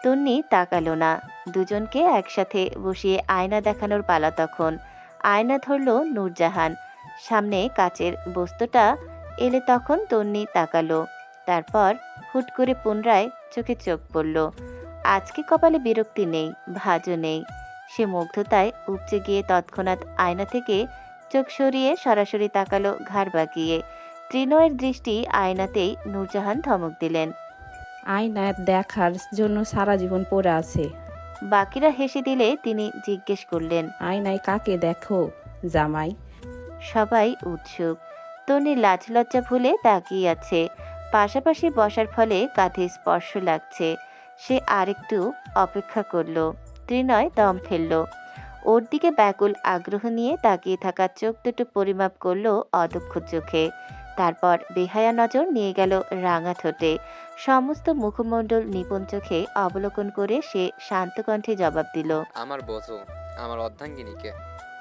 S3: তন্নি তাকালো না। দুজনকে একসাথে বসিয়ে আয়না দেখানোর পালা তখন। আয়না ধরল নূরজাহান। সামনে কাচের বস্তুটা এলে তখন তন্নি তাকালো। তারপর হুট করে পুনরায় চোখে চোখ পড়ল। আজকে কপালে বিরক্তি নেই, ভাঁজও নেই। সে মুগ্ধতায় উপচে গিয়ে তৎক্ষণাৎ আয়না থেকে চোখ সরিয়ে সরাসরি তাকালো ঘাড় বাঁকিয়ে। ত্রিনয়ের দৃষ্টি আয়নাতেই নূরজাহান ধমক দিলেন।
S2: আয়নায় দেখার জন্য সারা জীবন পড়ে আছে।
S3: বাকিরা হেসে দিলে তিনি জিজ্ঞেস করলেন,
S2: আয়নায় কাকে দেখো জামাই?
S3: সবাই উৎসুক। তনি লাজ লজ্জা ভুলে তাকিয়ে আছে। পাশাপাশি বসার ফলে কাঁধে স্পর্শ লাগছে। সে আরেকটু অপেক্ষা করলো। ত্রিনয় দম ফেলল। ওর দিকে ব্যাকুল আগ্রহ নিয়ে তাকিয়ে থাকা চোখ দুটো পরিমাপ করলো অদক্ষ চোখে। তারপর বেহায়া নজর নিয়ে গেল রাঙা ঠোঁটে। সমস্ত মুখমণ্ডল নিপুণ চোখে অবলোকন করে সে শান্ত কণ্ঠে জবাব দিল,
S12: আমার বধূ, আমার অর্ধাঙ্গিনীকে।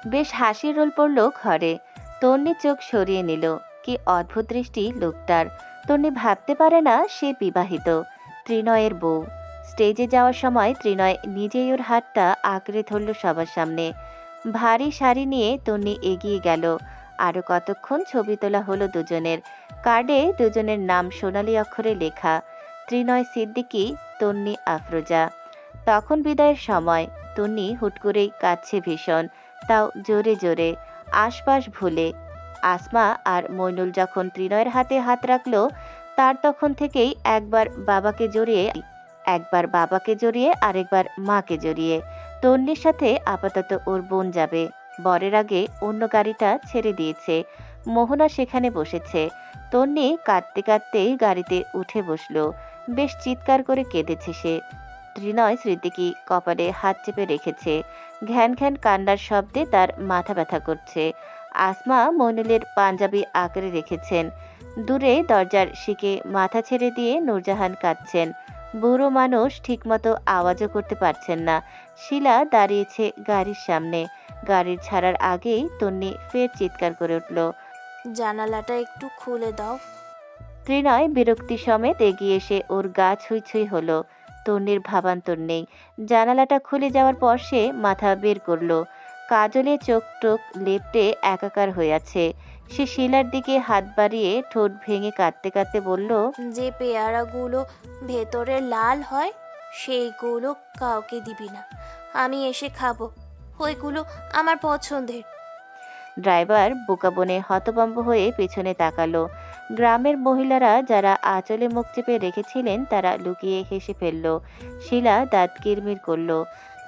S3: বেশ হাসির রোল পড়ল ঘরে। তন্নি চোখ সরিয়ে নিল। কি অদ্ভুত দৃষ্টি লোকটার। তন্নি ভাবতে পারে না সে বিবাহিত। ত্রিনয়ের বউ। স্টেজে যাওয়ার সময় ত্রিনয় নিজেই ওর হাতটা আঁকড়ে ধরল সবার সামনে। ভারী শাড়ি নিয়ে তন্নি এগিয়ে গেল। আরো কতক্ষণ ছবি তোলা হলো দুজনের। কার্ডে দুজনের নাম সোনালী অক্ষরে লেখা, ত্রিনয় সিদ্দিকী, তন্নি আফরোজা। তখন বিদায়ের সময়। তন্নি হুট করেই কাঁদছে ভীষণ, তাও জোরে জোরে, আশপাশ ভুলে। আসমা আর মইনুল যখন ত্রিনয়ের হাতে হাত রাখলো, তার তখন থেকেই একবার বাবাকে জড়িয়ে আরেকবার মাকে জড়িয়ে। তন্নির সাথে আপাতত ওর বোন যাবে। বরের আগে অন্য গাড়িটা ছেড়ে দিয়েছে। মোহনা সেখানে বসেছে। তন্নি কাঁদতে কাঁদতেই গাড়িতে উঠে বসলো। বেশ চিৎকার করে কেঁদেছে সে। ত্রিনয় সিদ্দিকী কপালে হাত চেপে রেখেছে। ঘ্যান ঘ্যান কান্নার শব্দে তার মাথা ব্যথা করছে। আসমা মইনুলের পাঞ্জাবি আঁকড়ে রেখেছেন। দূরে দরজার শিকে মাথা ছেড়ে দিয়ে নূরজাহান কাঁদছেন। বুড়ো মানুষ ঠিকমতো আওয়াজও করতে পারছেন না। শিলা দাঁড়িয়েছে গাড়ির সামনে। গাড়ির ছাড়ার আগেই তন্নি ফের চিৎকার করে উঠল,
S4: জানালাটা একটু খুলে দাও।
S3: ত্রিনয় বিরক্তি সমেত এগিয়ে এসে ওর গা ছুঁই ছুঁই হলো। তন্নির ভাবান্তর নেই। জানালাটা খুলে যাওয়ার পর সে মাথা বের করলো। কাজলে চোখ টোক লেপটে একাকার হয়ে আছে। সে শিলার দিকে হাত বাড়িয়ে ঠোঁট ভেঙে কাঁদতে কাঁদতে বলল,
S4: যে পেয়ারাগুলো ভেতরে লাল হয় সেইগুলো কাউকে দিবি না, আমি এসে খাবো। ওইগুলো আমার পছন্দের।
S3: ড্রাইভার বোকা বনে হতভম্ব হয়ে পেছনে তাকালো। গ্রামের মহিলারা যারা আঁচলে মুখ চেপে রেখেছিলেন তারা লুকিয়ে হেসে ফেলল। শিলা দাঁত কিরমির করল।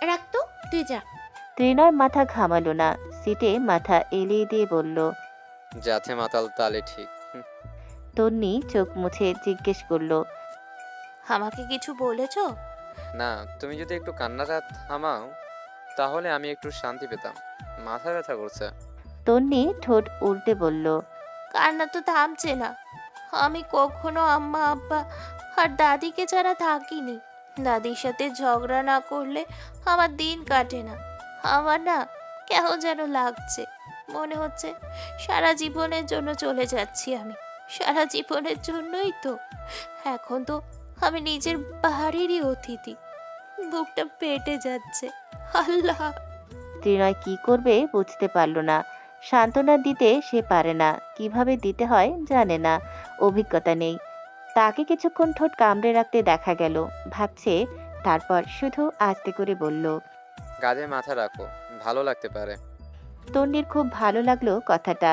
S7: রাখতো, তুই যা।
S3: ত্রিনয় মাথা ঘামালো না। সিটে মাথা এলিয়ে দিয়ে বলল,
S12: যাতে মাতাল তালে ঠিক।
S3: তন্নি চোখ মুছে জিজ্ঞেস করলো,
S4: আমাকে কিছু বলেছো?
S12: না, তুমি যদি একটু কান্নাটা থামাও তাহলে আমি একটু শান্তি পেতাম। মাথা ব্যথা করছে।
S3: তন্নি ঠোঁট উল্টে বলল,
S4: কান্না তো থামছে না। আমি কখনো আম্মা আব্বা আর দাদিকে ছাড়া থাকিনি। দাদির সাথে ঝগড়া না করলে আমার দিন কাটে না। আমার না কেমন যেন লাগছে। মনে হচ্ছে সারা জীবনের জন্য চলে যাচ্ছি আমি। সারা জীবনের জন্যই তো। এখন তো আমি নিজের বাড়িরই অতিথি। বুকটা পেটে যাচ্ছে। আল্লাহ!
S3: ত্রিনয় কি করবে বুঝতে পারল না। সান্ত্বনা দিতে সে পারে না, কিভাবে দিতে হয় জানে না, অভিজ্ঞতা নেই। তাকে কিছুক্ষণ ঠোঁট কামড়ে রাখতে দেখা গেল, ভাবছে। তারপর শুধু আস্তে করে বলল,
S12: কাঁধে মাথা রাখো, ভালো লাগতে পারে।
S3: তন্নির খুব ভালো লাগলো কথাটা।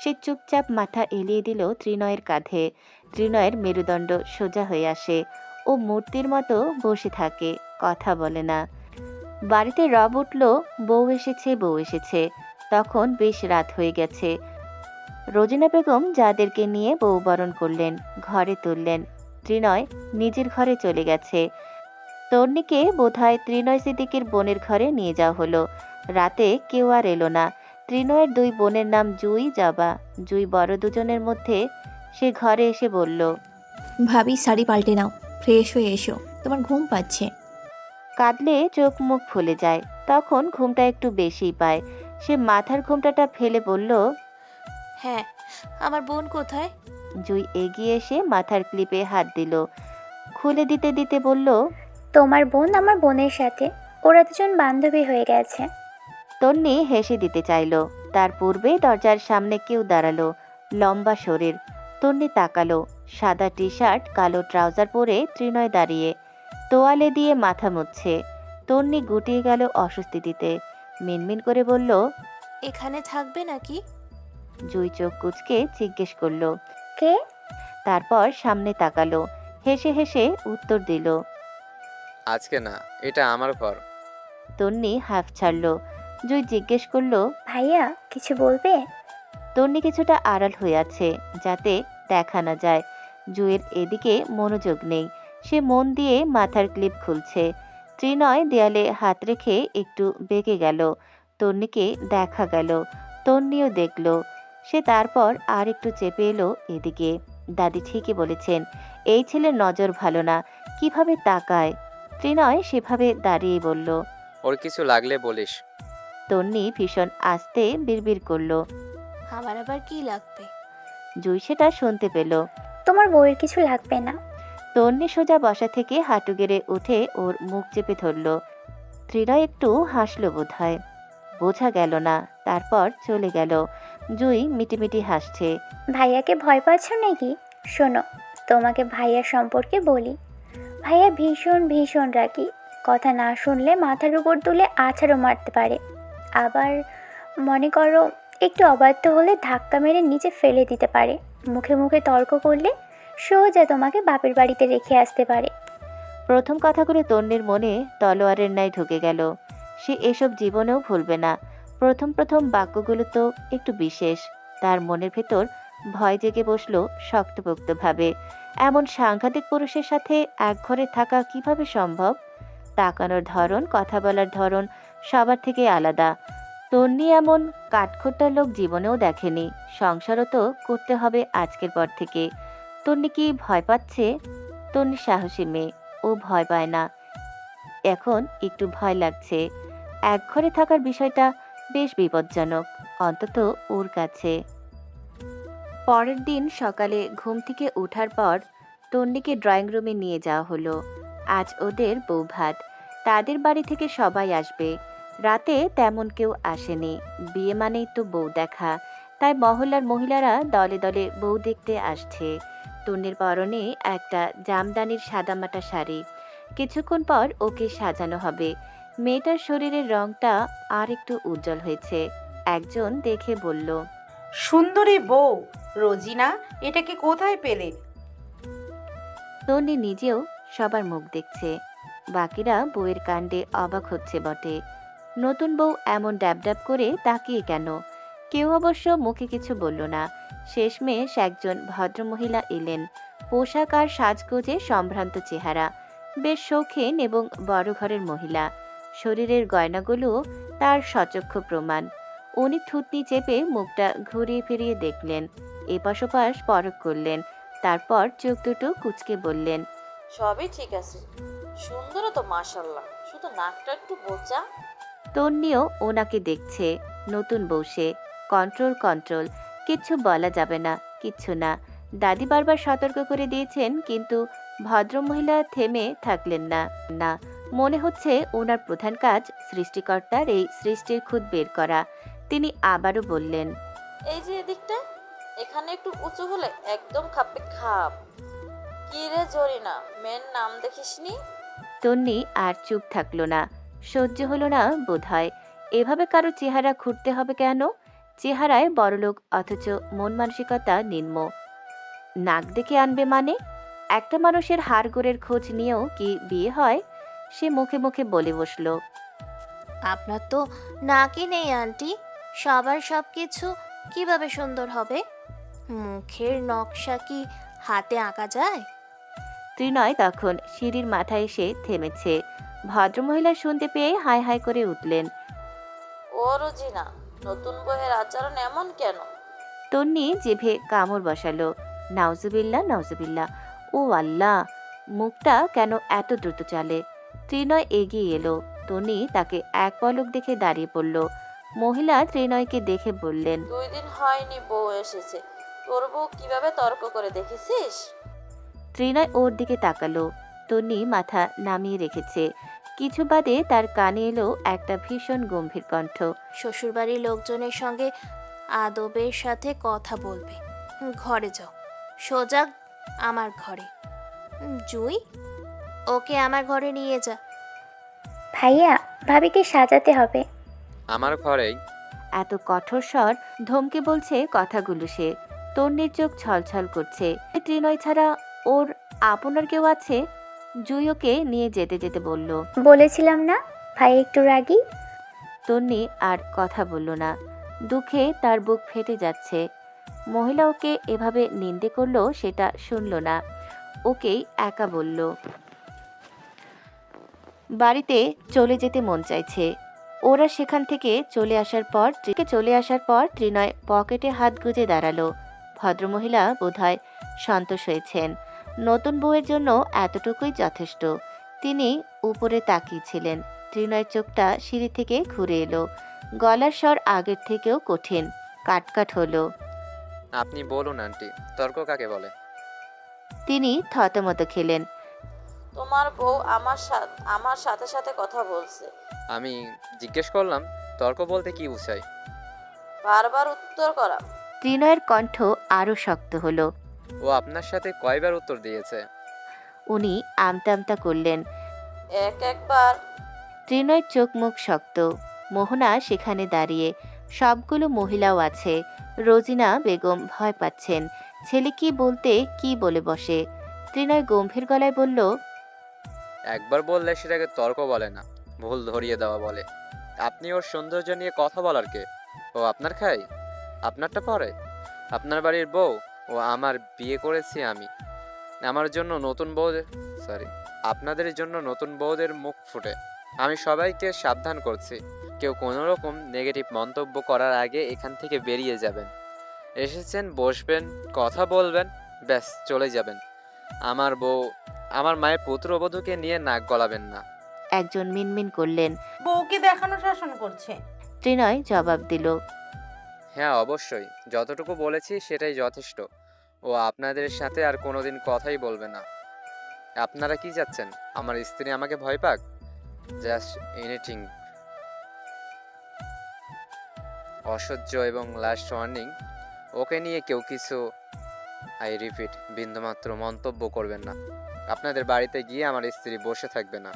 S3: সে চুপচাপ মাথা এলিয়ে দিল ত্রিনয়ের কাঁধে। ত্রিনয়ের মেরুদণ্ড সোজা হয়ে আসে। ও মূর্তির মতো বসে থাকে, কথা বলে না। বাড়িতে রব উঠল, বউ এসেছে বউ এসেছে। তখন বেশ রাত হয়ে গেছে। রোজিনা বেগম যাদেরকে নিয়ে বউ বরণ করলেন, ঘরে তুললেন। ত্রিনয় নিজের ঘরে চলে গেছে। তন্নিকে বোধহয় ত্রিনয় সিদ্দিকের বোনের ঘরে নিয়ে যাওয়া হলো। রাতে কেউ আর এলো না। ত্রিনয়ের দুই বোনের নাম জুই, জবা। জুই বড় দুজনের মধ্যে। সে ঘরে এসে বলল,
S13: ভাবি শাড়ি পাল্টে নাও, ফ্রেশ হয়ে এসো, তোমার ঘুম পাচ্ছে।
S3: কাঁদলে চোখ মুখ ফুলে যায়। তখন ঘুমটা একটু বেশিই পায়। সে মাথার ঘুমটাটা ফেলে বলল,
S4: হ্যাঁ, আমার বোন কোথায়?
S3: জুই এগিয়ে এসে মাথার ক্লিপে হাত দিল। খুলে দিতে দিতে বলল,
S14: তোমার বোন আমার বোনের সাথে, ওরা দুজন বান্ধবী হয়ে গেছে।
S3: তন্নি হেসে দিতে চাইল। তার পূর্বে দরজার সামনে কেউ দাঁড়ালো, লম্বা শরীর। তন্নি তাকালো। সাদা টি শার্ট, কালো ট্রাউজার পরে ত্রিনয় দাঁড়িয়ে, তোয়ালে দিয়ে মাথা মুছছে। তন্নি গুটিয়ে গেল অস্বস্তি দিতে। মিনমিন করে বলল,
S4: এখানে থাকবে নাকি?
S3: জুই চোখ কুচকে জিজ্ঞেস করলো,
S14: কে?
S3: তারপর সামনে তাকালো। হেসে হেসে উত্তর দিল,
S12: আজকে না, এটা আমার ঘর।
S3: তন্নি হাফ ছাড়লো। জুই জিজ্ঞেস করলো,
S14: ভাইয়া কিছু বলবে?
S3: তন্নি কিছুটা আড়াল হয়ে আছে যাতে দেখা না যায়। জুয়ের এদিকে মনোযোগ নেই। সে মন দিয়ে মাথার ক্লিপ খুলছে। ত্রিনয় দেয়ালে হাত রেখে একটু বেঁকে গেল। তন্নিকে দেখা গেল। তন্নিও দেখল। সে তারপর আর একটু চেপে এলো এদিকে। দাদি ঠিকই বলেছেন, এই ছেলের নজর ভালো না। কিভাবে তাকায়! ত্রিনয় সেভাবে দাঁড়িয়ে বলল,
S12: ওর কিছু লাগলে বলিস।
S3: তন্নি ভীষণ আস্তে বিড়বিড় করলো।
S4: আমার আবার কি লাগবে?
S3: জুই সেটা শুনতে পেল।
S14: তোমার বউয়ের কিছু লাগবে না।
S3: তন্নি সোজা বসা থেকে হাঁটু গেড়ে উঠে ওর মুখ চেপে ধরল। ত্রিনয় একটু হাসলো বোধহয়, বোঝা গেল না। তারপর চলে গেল। জুই মিটিমিটি হাসছে।
S14: ভাইয়াকে ভয় পাচ্ছ নাকি? শোনো, তোমাকে ভাইয়া সম্পর্কে বলি। ভাইয়া ভীষণ ভীষণ রাগী। কথা না শুনলে মাথার উপর তুলে আছাড়ও মারতে পারে। আবার মনে করো একটু অবাধ্য হলে ধাক্কা মেরে নিচে ফেলে দিতে পারে। মুখে মুখে তর্ক করলে সোজা তোমাকে বাপের বাড়িতে রেখে আসতে পারে।
S3: প্রথম কথাগুলো তন্নির মনে তলোয়ারের ন্যায় ঢুকে গেল। সে এসব জীবনেও ভুলবে না। প্রথম প্রথম বাক্যগুলো তো একটু বিশেষ। তার মনের ভেতর ভয় জেগে বসলো শক্তপোক্তভাবে। এমন সাংঘাতিক পুরুষের সাথে এক ঘরে থাকা কিভাবে সম্ভব? তাকানোর ধরন, কথা বলার ধরন সবার থেকে আলাদা। তন্নি এমন কাঠখোট্টা লোক জীবনেও দেখেনি। সংসারও তো করতে হবে আজকের পর থেকে। তন্নি কি ভয় পাচ্ছে? তন্নি সাহসী মেয়ে, ও ভয় পায় না। এখন একটু ভয় লাগছে। এক ঘরে থাকার বিষয়টা বেশ বিপজ্জনক, অন্তত ওর কাছে। পরের দিন সকালে ঘুম থেকে ওঠার পর তন্নিকে ড্রয়িং রুমে নিয়ে যাওয়া হলো। আজ ওদের বৌভাত। তাদের বাড়ি থেকে সবাই আসবে। রাতে তেমন কেউ আসেনি। বিয়ে মানেই তো বউ দেখা, তাই মহল্লার মহিলারা দলে দলে বউ দেখতে আসছে। তন্নির পরনে একটা জামদানির সাদামাটা শাড়ি। কিছুক্ষণ পর ওকে সাজানো হবে। মেয়েটার শরীরের রংটা আর একটু উজ্জ্বল হয়েছে। একজন দেখে বলল,
S15: সুন্দরী বউ রোজিনা, এটাকে কোথায় পেলে?
S3: তন্নি নিজেও সবার মুখ দেখছে। বাকিরা বউয়ের কাণ্ডে অবাক হচ্ছে বটে। নতুন বউ এমন ড্যাব ড্যাব করে তাকিয়ে কেন? কেউ অবশ্য মুখে কিছু বলল না। শেষমেশ একজন ভদ্রমহিলা এলেন। পোশাক আর সাজগোজে সম্ভ্রান্ত চেহারা। বেশ শৌখিন এবং বড় ঘরের মহিলা। শরীরের গয়নাগুলো তার সচক্ষ প্রমাণ। উনি থুতনি চেপে মুখটা ঘুরিয়ে ফিরিয়ে দেখলেন, এপাশ ওপাশ পরখ করলেন। তারপর চোখ দুটো কুঁচকে বললেন,
S15: সবই ঠিক আছে, সুন্দরও তো মাশাল্লাহ, শুধু নাকটা একটু বোচা।
S3: তন্নিও ওনাকে দেখছে। নতুন বউ সে। কন্ট্রোল কন্ট্রোল, কিচ্ছু বলা যাবে না, কিচ্ছু না। দাদি বারবার সতর্ক করে দিয়েছেন, কিন্তু ভদ্রমহিলা থেমে থাকলেন না। না, মনে হচ্ছে ওনার প্রধান কাজ সৃষ্টিকর্তার এই সৃষ্টির খুদ বের করা। তিনি আবারও বললেন,
S15: এই যে এদিকটা, এখানে একটু উঁচু হলে একদম খাপে খাপ। কি রে জরিনা, মেয়ের নাম দেখিসনি?
S3: তন্নি আর চুপ থাকলো না। সহ্য হলো না বোধহয়। এভাবে কারো চেহারা খুঁড়তে হবে কেন? চেহারায় বড়লোক অথচ মন মানসিকতা নিম্ন। নাক দেখে আনবে মানে? একটা মানুষের হাড়গোড়ের খোঁজ নিয়েও কি বিয়ে হয়? সে মুখে মুখে বলে বসলো,
S4: আপনার তো নাকি নেই আন্টি, সবার সব কিছু কিভাবে সুন্দর হবে? মুখের নকশা কি হাতে আঁকা যায়?
S3: ত্রিনয় তখন সিঁড়ির মাথায় এসে থেমেছে। ভদ্রমহিলা শুনতে পেয়ে হাই হাই করে উঠলেন।
S15: ও রোজিনা, নতুন বইয়ের আচরণ এমন কেন?
S3: তন্নি জিভে কামড় বসালো। নাউজুবিল্লাহ নাউজুবিল্লাহ, ও আল্লাহ, মুখটা কেন এত দ্রুত চলে? ত্রিনয় এগিয়ে এলো। তন্নি তাকে এক পলক দেখে দাঁড়িয়ে পড়ল। মহিলা ত্রিনয়কে দেখে বললেন,
S15: 2 দিন হয়নি বউ এসেছে, তোর বউ কিভাবে তর্ক করে দেখেছিস?
S3: ত্রিনয় ওর দিকে তাকালো। তন্নি মাথা নামিয়ে রেখেছে। কিছু বাদে তার কানে এলো একটা ভীষণ গম্ভীর কণ্ঠ।
S4: শ্বশুরবাড়ির লোকজনের সঙ্গে আদবের সাথে কথা বলবে। ঘরে যাও, সোজা আমার ঘরে। জুই, ওকে আমার ঘরে নিয়ে যা।
S14: ভাইয়া, ভাবিকে সাজাতে হবে।
S12: আমার ঘরেই?
S3: এত কঠোর স্বর ধমকে বলছে কথাগুলো সে। তন্নির চোখ ছলছল করছে। ত্রিনয় ছাড়া ওর আপনার কেউ আছে? জুই ওকে নিয়ে যেতে যেতে বলল।
S14: বলেছিলাম না ভাই একটু রাগী।
S3: তন্নি আর কথা বলল না। দুঃখে তার বুক ফেটে যাচ্ছে। মহিলা ওকে এভাবে নিন্দে করলো সেটা শুনল না, ওকেই একা বলল। বাড়িতে চলে যেতে মন চাইছে। ওরা সেখান থেকে চলে আসার পর ত্রিনয় পকেটে হাত গুজে দাঁড়ালো। ভদ্রমহিলা বোধহয় সন্তোষ হয়েছেন। নতুন বউয়ের জন্য এতটুকুই যথেষ্ট। তিনি উপরে তাকিয়েছিলেন। ত্রিনয়ের চোখটা সিঁড়ি থেকে ঘুরে এলো। গলার স্বর আগের থেকেও কঠিন, কাটকাট হলো।
S12: আপনি বলুন আন্টি, তর্ক কাকে বলে?
S3: তিনি থতমত খেলেন।
S15: তোমার বউ আমার সাথে সাথে কথা বলছে।
S12: আমি জিজ্ঞেস করলাম, তর্ক বলতে কি বুঝায়?
S15: বারবার উত্তর করা।
S3: ত্রিনয়ের কণ্ঠ আরো শক্ত হলো।
S12: ও আপনার সাথে কয়বার উত্তর দিয়েছে?
S3: উনি আমতা আমতা করলেন।
S15: একবার।
S3: ত্রিনয়ের চোখ মুখ শক্ত। মোহনা সেখানে দাঁড়িয়ে। সবগুলো মহিলাও আছে। রোজিনা বেগম ভয় পাচ্ছেন। ছেলে কি বলতে কি বলে বসে। ত্রিনয় গম্ভীর গলায় বলল,
S12: একবার বললে সেটাকে তর্ক বলে না, ভুল ধরিয়ে দেওয়া বলে। আপনি ওর সৌন্দর্য নিয়ে কথা বলার কে? ও আপনার খাই? আপনারটা পরে? আপনার বাড়ির বউ ও, আমার বিয়ে করেছি আমি। আমার জন্য নতুন বউ, আপনাদের জন্য নতুন বউদের মুখ ফুটে। আমি সবাইকে সাবধান করছি, কেউ কোনো রকম নেগেটিভ মন্তব্য করার আগে এখান থেকে বেরিয়ে যাবেন। এসেছেন, বসবেন, কথা বলবেন, ব্যাস চলে যাবেন। আমার বউ, আমার মায়ের পুত্রবধূকে নিয়ে নাক গলাবেন না।
S3: একজন মিনমিন করলেন।
S15: বউকে দেখানো শাসন করছে।
S3: ত্রিনয় জবাব দিল,
S12: হ্যাঁ অবশ্যই, যতটুকু বলেছি সেটাই যথেষ্ট। ও আপনাদের সাথে আর কোনোদিন কথাই বলবে না। আপনারা কি চাচ্ছেন? আমার স্ত্রী আমাকে ভয় পাক? Just anything. অসহ্য এবং লাস্ট ওয়ার্নিং, ওকে নিয়ে কেউ কিছু, আই রিপিট, বিন্দুমাত্র মন্তব্য করবেন না। আপনাদের বাড়িতে গিয়ে আমার স্ত্রী বসে থাকবে না।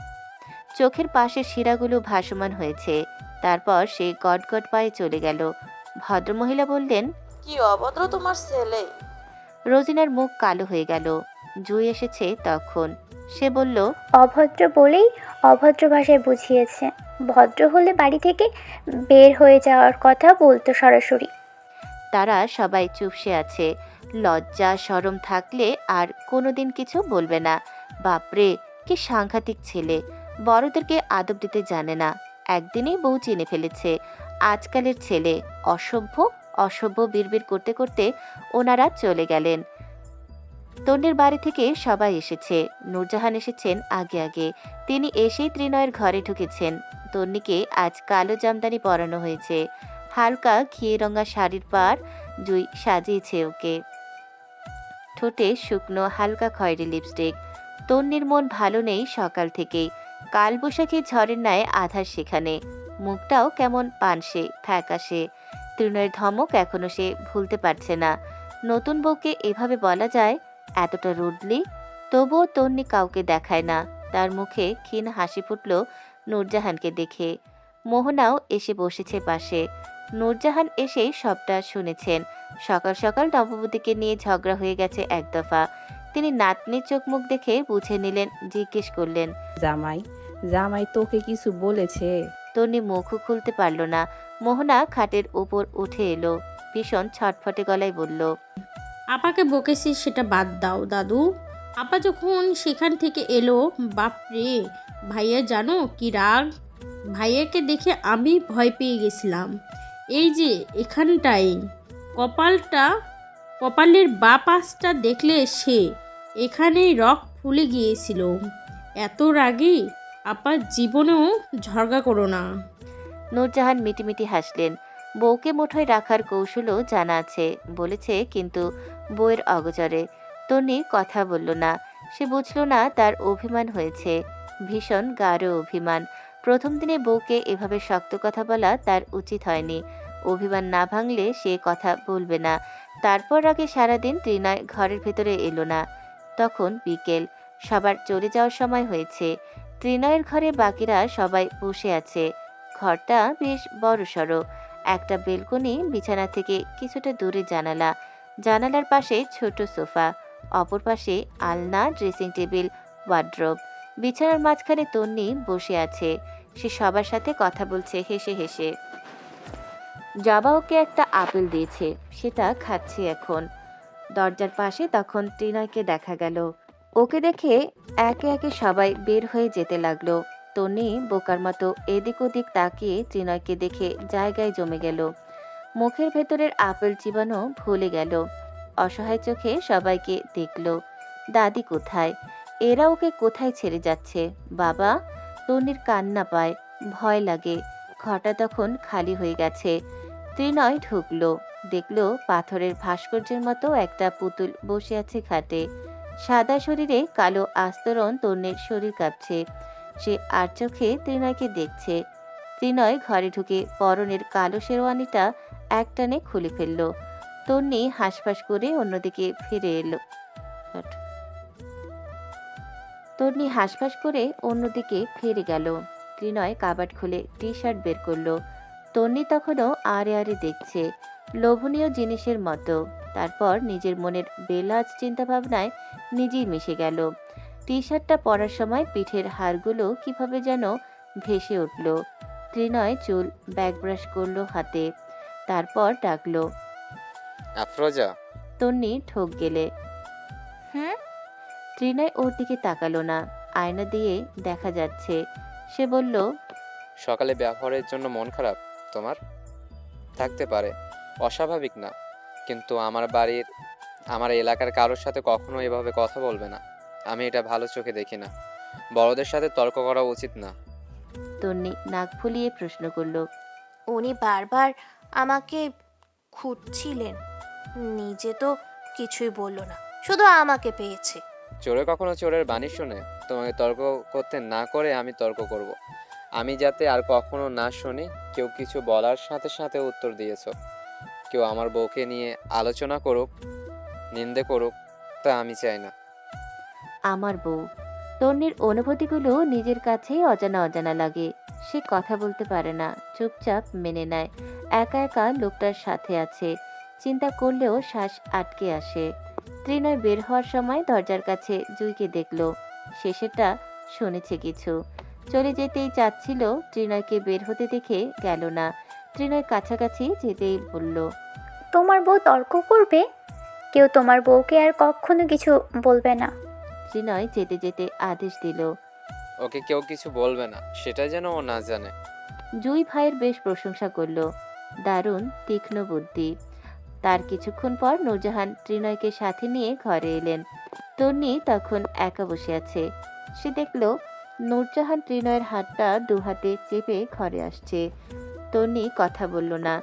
S3: চোখের পাশের শিরাগুলো ভাসমান হয়েছে। তারপর সে গটগট পায়ে চলে গেল। ভদ্রমহিলা বললেন,
S15: কি অভদ্র তোমার ছেলে।
S3: রোজিনার মুখ কালো হয়ে গেল। জুই এসেছে তখন। সে বলল,
S14: অভদ্র বলেই অভদ্র ভাষায় বুঝিয়েছে। ভদ্র হলে বাড়ি থেকে বের হয়ে যাওয়ার কথা বলতো সরাসরি।
S3: তারা সবাই চুপসে আছে। লজ্জা শরম থাকলে আর কোনোদিন কিছু বলবে না। বাপরে, কি সাংঘাতিক ছেলে! বড়দেরকে আদব দিতে জানে না। একদিনেই বউ চিনে ফেলেছে। আজকালের ছেলে অসভ্য অসভ্য বিড়বিড় করতে করতে ওনারা চলে গেলেন। তন্নির বাড়ি থেকে সবাই এসেছে। নূরজাহান এসেছেন আগে আগে। তিনি এসেই ত্রিনয়ের ঘরে ঢুকেছেন। তন্নিকে আজ কালো জামদানি পরানো হয়েছে। হালকা ঘিয়ে রঙা শাড়ির পার জুই সাজিয়েছে ওকে। ঠোঁটে শুকনো হালকা খয়েরি লিপস্টিক। তন্নির মন ভালো নেই সকাল থেকেই। কালবৈশাখী ঝড়ের ন্যায় আধার সেখানে। মুখটাও কেমন পানসে ফ্যাকাশে। ত্রিনয়ের ধমক এখনো সে ভুলতে পারছে না। নতুন বউকে এভাবে বলা যায়? এতটা রুডলি? তবুও তন্নি কাউকে দেখায় না। তার মুখে ক্ষীণ হাসি ফুটল নূরজাহানকে দেখে। মোহনাও এসে বসেছে পাশে। নূরজাহান এসে সবটা শুনেছেন। সকাল সকাল নববধূকে নিয়ে ঝগড়া হয়ে গেছে এক দফা। তিনি নাতনির চোখ মুখ দেখে বুঝে নিলেন, জিজ্ঞেস করলেন,
S2: জামাই তোকে কিছু বলেছে?
S3: তন্নি মুখও খুলতে পারল না। মোহনা খাটের উপর উঠে এলো, ভীষণ ছটফটে গলায় বলল,
S16: আপাকে বকেছি সেটা বাদ দাও দাদু। আপা যখন সেখান থেকে এলো, বাপরে ভাইয়া জানো কি রাগ! ভাইয়াকে দেখে আমি ভয় পেয়ে গেছিলাম। এই যে এখানটায় কপালের বা পাশটা দেখলে সে এখানেই রক ফুলে গিয়েছিল। এত রাগী আপা জীবনেও ঝগড়া করো না।
S3: নূরজাহান মিটিমিটি হাসলেন। বউকে মুঠোয় রাখার কৌশলও জানা আছে বলেছে, কিন্তু বউয়ের অগোচরে। তন্নি কথা বলল না। সে বুঝল না তার অভিমান হয়েছে, ভীষণ গাঢ় অভিমান। প্রথম দিনে বউকে এভাবে শক্ত কথা বলা তার উচিত হয়নি। অভিমান না ভাঙলে সে কথা বলবে না। তারপর আগে সারাদিন ত্রিনয় ঘরের ভেতরে এলো না। তখন বিকেল, সবার চলে যাওয়ার সময় হয়েছে। ত্রিনয়ের ঘরে বাকিরা সবাই বসে আছে। ঘরটা বেশ বড়সড়। একটা বেলকনি, বিছানা থেকে কিছুটা দূরে জানালা, জানালার পাশে ছোট সোফা, অপর পাশে আলনা, ড্রেসিং টেবিল, ওয়ার্ড্রোব। বিছানার মাঝখানে তন্নি বসে আছে। সে সবার সাথে কথা বলছে হেসে হেসে। জবা ওকে একটা আপেল দিয়েছে, সেটা খাচ্ছে এখন। দরজার পাশে তখন ত্রিনয়কে দেখা গেল। ওকে দেখে একে একে সবাই বের হয়ে যেতে লাগলো। তন্নি বোকার মতো এদিক ওদিক তাকিয়ে ত্রিনয়কে দেখে জায়গায় জমে গেল। মুখের ভেতরের আপেল চিবানো ভুলে গেল। অসহায় চোখে সবাইকে দেখল। দাদি কোথায়? এরা ওকে কোথায় ছেড়ে যাচ্ছে? বাবা? তন্নির কান্না পায়, ভয় লাগে। ঘরটা তখন খালি হয়ে গেছে। ত্রিনয় ঢুকলো, দেখলো পাথরের ভাস্কর্যের মতো একটা পুতুল বসে আছে খাটে। সাদা শরীরে কালো আস্তরণ, তন্নির শরীর কাঁপছে। সে আর চোখে ত্রিনয়কে দেখছে। ত্রিনয় ঘরে ঢুকে পরনের কালো শেরওয়ানিটা একটানে খুলে ফেলল। তন্নি হাঁসফাঁস করে অন্যদিকে ফিরে এলো। তন্নি হাঁসফাঁস করে অন্যদিকে ফিরে গেল। ত্রিনয় কাবাট খুলে টি শার্ট বের করলো। তন্নি তখনও আড়ে আড়ে দেখছে, লোভনীয় জিনিসের মতো। তারপর নিজের মনের বেলাজ চিন্তাভাবনায় নিজেই মিশে গেল। টি শার্টটা পরার সময় পিঠের হাড়গুলো কিভাবে যেন ভেসে উঠল। ত্রিনয় চুল ব্যাক ব্রাশ করলো হাতে, তারপর ডাকলো,
S12: আফরোজা।
S3: তন্নি ঠোক গেলে।
S4: হুম?
S3: ত্রিনয় ওর দিকে তাকালো না। আয়না দিয়ে দেখা যাচ্ছে। সে বলল,
S12: সকালে ব্যবহারের জন্য মন খারাপ তোমার? থাকতে পারে, অস্বাভাবিক না। কিন্তু আমার এলাকার কারোর সাথে কখনো এভাবে কথা বলবে না। আমি এটা ভালো চোখে দেখি না। বড়দের সাথে তর্ক করা উচিত না।
S3: তন্নি নাক ফুলিয়ে প্রশ্ন করলো,
S4: উনি বারবার আমাকে খুঁজছিলেন, নিজে তো কিছুই বলল না, শুধু আমাকে পেয়েছে।
S12: চোরে কখনো চোরের বাণী শুনে? তোমাকে তর্ক করতে না করে আমি তর্ক করব। আমি যাতে আর কখনো না শুনি কেউ কিছু বলার সাথে সাথে উত্তর দিয়েছো। কেউ আমার বউকে নিয়ে আলোচনা করুক, নিন্দে করুক, তা আমি চাই না।
S3: আমার বউ। তন্নির অনুভূতিগুলো নিজের কাছেই অজানা অজানা লাগে। সে কথা বলতে পারে না, চুপচাপ মেনে নেয়। একা একা লোকটার সাথে আছে, চিন্তা করলেও শ্বাস আটকে আসে। ত্রিনয় বের হওয়ার সময় দরজার কাছে জুইকে দেখল। শেষেরটা শুনেছে কিছু। চলে যেতেই চাচ্ছিল, ত্রিনয়কে বের হতে দেখে গেল না। ত্রিনয় কাছাকাছি যেতেই বলল,
S14: তোমার বউ তর্ক করবে? কেউ তোমার বউকে আর কখনো কিছু বলবে না।
S3: ত্রিনয় যেতে যেতে আদেশ দিল,
S12: ওকে কেউ কিছু বলবে না, সেটা যেন ও না জানে।
S3: জুই ভাইয়ের বেশ প্রশংসা করল। দারুণ তীক্ষ্ণ বুদ্ধি। তার কিছুক্ষণ পর নূরজাহান ত্রিনয়কে সাথে নিয়ে ঘরে এলেন। তন্নি তখন একা বসে আছে। সে দেখল নূরজাহান ত্রিনয়ের হাতটা দুহাতে চেপে ঘরে আসছে। তন্নি কথা বলল না।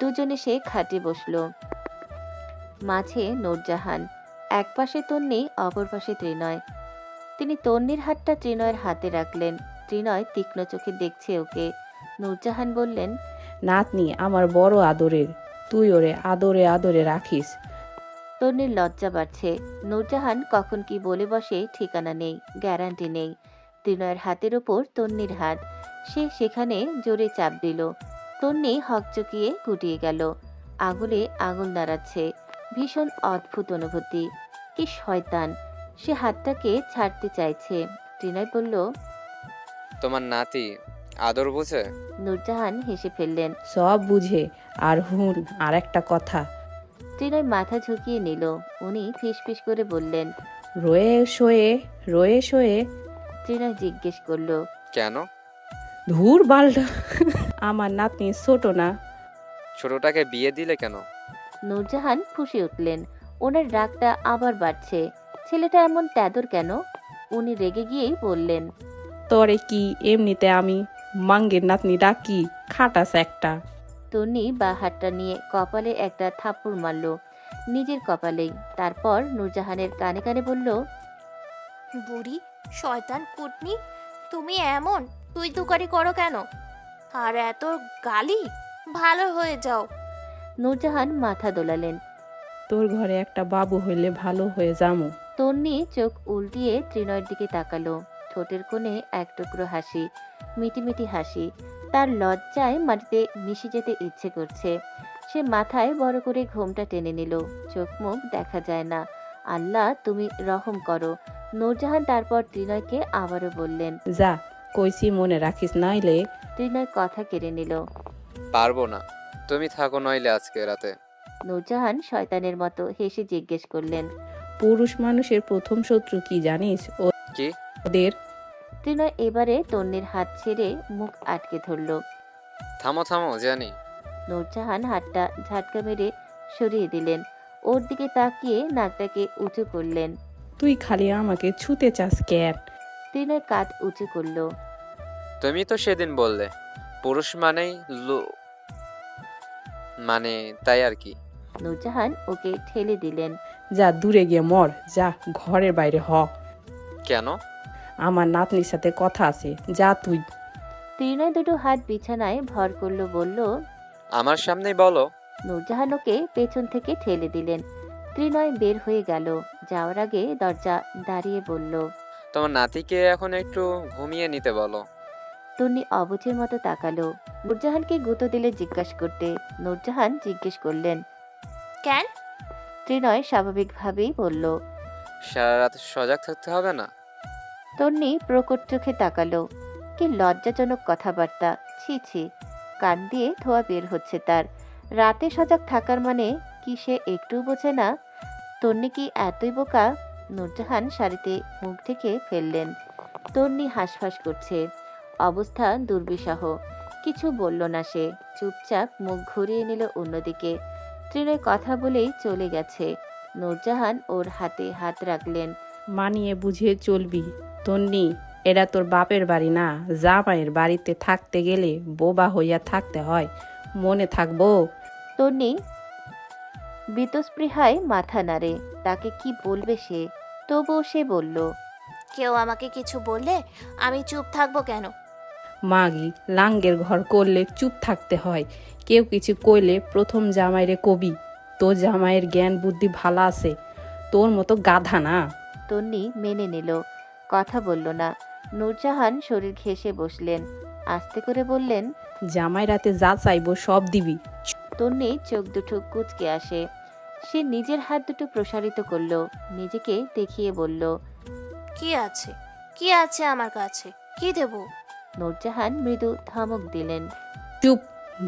S3: দুজনে সে খাটে বসল। মাঝে নূরজাহান, এক পাশে তন্নি, অপর পাশে ত্রিনয়। তিনি তন্নির হাতটা ত্রিনয়ের হাতে রাখলেন। ত্রিনয় তীক্ষ্ণ চোখে দেখছে ওকে। নূরজাহান বললেন,
S2: নাতনি আমার বড় আদরের, তুই ওরে আদরে আদরে রাখিস।
S3: তন্নির লজ্জা বাড়ছে। নূরজাহান কখন কি বলে বসে ঠিকানা নেই, গ্যারান্টি নেই। ত্রিনয়ের হাতের ওপর তন্নির হাত। সে সেখানে জোরে চাপ দিল। তন্নি হকচকিয়ে গুটিয়ে গেল। আঙুলে আঙুল নাড়াচ্ছে। ভীষণ অদ্ভুত অনুভূতি। কি শয়তান! সে হাতটাকে ছাড়তে চাইছে। ত্রিনয় বলল,
S12: তোমার নাতি আদর বুঝে?
S3: নূরজাহান হেসে ফেললেন।
S2: সব বুঝে। আর হুন, আর একটা কথা,
S3: ত্রিনয় মাথা ঝুঁকিয়ে নিল। উনি ফিসফিস করে বললেন।
S2: রয়ে শোয়ে।
S3: ত্রিনয় জিজ্ঞেস করলো,
S12: কেন?
S2: ধুর বালটা, আমার নাতনি ছোট না?
S12: ছোটটাকে বিয়ে দিলে কেন?
S3: নূরজাহান ফুঁসে উঠলেন। ওনার রাগটা আবার বাড়ছে। ছেলেটা এমন তেদর কেন? উনি রেগে গিয়েই বললেন,
S2: তরে কি এমনিতে আমি মাঙ্গের নাতনি ডাকি? খাটাস একটা।
S3: তন্নি বা হাতটা নিয়ে কপালে একটা থাপ্পড় মারল, নিজের কপালেই। তারপর নূরজাহানের কানে কানে বলল,
S4: বুড়ি শয়তান কুটনি, তুমি এমন তুই তুকারি করো কেন? আর এত গালি, ভালো হয়ে যাও।
S3: নূরজাহান মাথা দোলালেন।
S2: তোর ঘরে একটা বাবু হইলে ভালো হয়ে যামু।
S3: তন্নি চোখ উল্টিয়ে ত্রিনয়ের দিকে তাকালো। ঠোঁটের কোণে এক টুকরো হাসি, মিটিমিটি হাসি। তার লজ্জায় মাটিতে মিশে যেতে ইচ্ছে করছে। সে মাথায় বড় করে ঘোমটা টেনে নিল। চোখ মুখ দেখা যায় না। আল্লাহ তুমি রহম করো। নূরজাহান তারপর ত্রিনয়কে আবারও বললেন,
S2: যা কইছি মনে রাখিস, নাইলে।
S3: ত্রিনয় কথা কেড়ে নিল।
S12: পারবো না, তুমি থাকো নইলে আজকে রাতে।
S3: নূরজাহান শয়তানের মতো হেসে জিজ্ঞেস করলেন,
S2: পুরুষ মানুষের প্রথম শত্রু কি জানিস?
S12: কি?
S2: ওদের।
S3: ত্রিনয় এবারে তন্নির হাত ছেড়ে মুখ আটকে ধরল।
S12: থামো থামো, জানি।
S3: নূরজাহান হাতটা ঝাটকা মেরে সরিয়ে দিলেন। ওর দিকে তাকিয়ে নাকটাকে উঁচু করলেন।
S2: তুই খালি আমাকে ছুতে চাস কেন?
S3: ত্রিনয় কাঁধ উঁচু করল।
S12: তুমি তো সেদিন বললে পুরুষ মানেই মানে তাই আর কি।
S3: নূরজাহান ওকে ঠেলে দিলেন।
S2: যা দূরে গিয়ে মর, যা ঘরের বাইরে হ।
S12: কেন?
S2: আমার নাতনির সাথে কথা আছে, যা তুই।
S3: ত্রিনয় দুটো হাত বিছানায় ভর করলো, বলল,
S12: আমার সামনেই বলো।
S3: নূরজাহান ওকে পেছন থেকে ঠেলে দিলেন। ত্রিনয় বের হয়ে গেল। যাওয়ার আগে দরজা দাঁড়িয়ে বলল,
S12: তোমার নাতিকে এখন একটু ঘুমিয়ে নিতে বলো।
S3: তন্নি অবুঝের মতো তাকালো। নূরজাহানকে গুঁতো দিলে জিজ্ঞাসা করতে। নূরজাহান জিজ্ঞেস করলেন,
S4: কেন?
S3: ত্রিনয় স্বাভাবিকভাবেই বলল,
S12: সারা রাত সজাগ থাকতে হবে না?
S3: তন্নি প্রকট চোখে তাকালো। কি লজ্জাজনক কথাবার্তা! ছি ছি! কান দিয়ে ধোয়া বের হচ্ছে তার। রাতে সজাগ থাকার মানে কি সে একটু বোঝে না? তন্নি কি এতই বোকা? নূরজাহান শাড়িতে মুখ ঢেকে ফেললেন। তন্নি হাঁসফাঁস করছে। অবস্থা দুর্বিষহ। কিছু বলল না সে। চুপচাপ মুখ ঘুরিয়ে নিল অন্যদিকে। ত্রিনয় কথা বলেই চলে গেছে। নূরজাহান ওর হাতে হাত রাখলেন।
S2: মানিয়ে বুঝিয়ে চলবি তন্নি, এরা তোর বাপের বাড়ি না। জামাইয়ের বাড়িতে থাকতে গেলে বোবা হইয়া থাকতে হয়, মনে থাকবো।
S3: তন্নি বীতস্পৃহায় মাথা নাড়ে। তাকে কি বলবে সে? তবুও সে বলল,
S4: কেউ আমাকে কিছু বললে আমি চুপ থাকবো কেন?
S2: মাগি লাঙ্গের ঘর করলে চুপ থাকতে হয়। কেউ কিছু কইলে প্রথম জামাইরে কবি, তোর জামাইয়ের জ্ঞান বুদ্ধি ভালো আছে, তোর মতো গাধা না।
S3: তন্নি মেনে নিল, কথা বলল না। নূরজাহান শরীর ঘেঁষে বসলেন। আস্তে করে বললেন,
S2: জামাই রাতে যা চাইবো সব দিবি।
S3: তন্নি চোখ দুটো কুঁচকে আসে। সে নিজের হাত দুটো প্রসারিত করলো, নিজেকে দেখিয়ে বলল,
S4: কি আছে? কি আছে আমার কাছে? কি দেব?
S3: নূরজাহান মৃদু ধমক দিলেন,
S2: চুপ,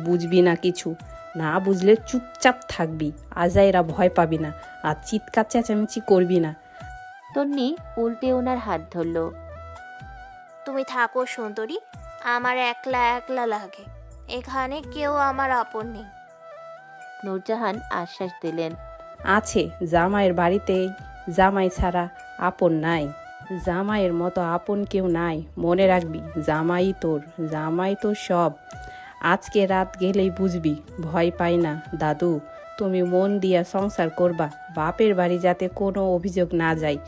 S2: বুঝবি না কিছু। না বুঝলে চুপচাপ থাকবি, আজাইরা ভয় পাবি না, আর চিৎকার চেঁচামেচি করবি না।
S3: তন্নি উল্টে ওনার হাত ধরল।
S4: তুমি থাকো সুন্দরী, আমার একলা একলা লাগে। এখানে কেউ আমার আপন নেই।
S3: নূরজাহান আশ্বাস দিলেন,
S2: আছে, জামাইয়ের বাড়িতেই জামাই ছাড়া আপন নাই। জামাইয়ের মতো আপন কেউ নাই, মনে রাখবি। জামাই তোর সব। আজকে রাত গেলেই বুঝবি। ভয় পাই না দাদু, তুমি মন দিয়া সংসার করবা। বাপের বাড়ি যাতে কোনো অভিযোগ না যায়।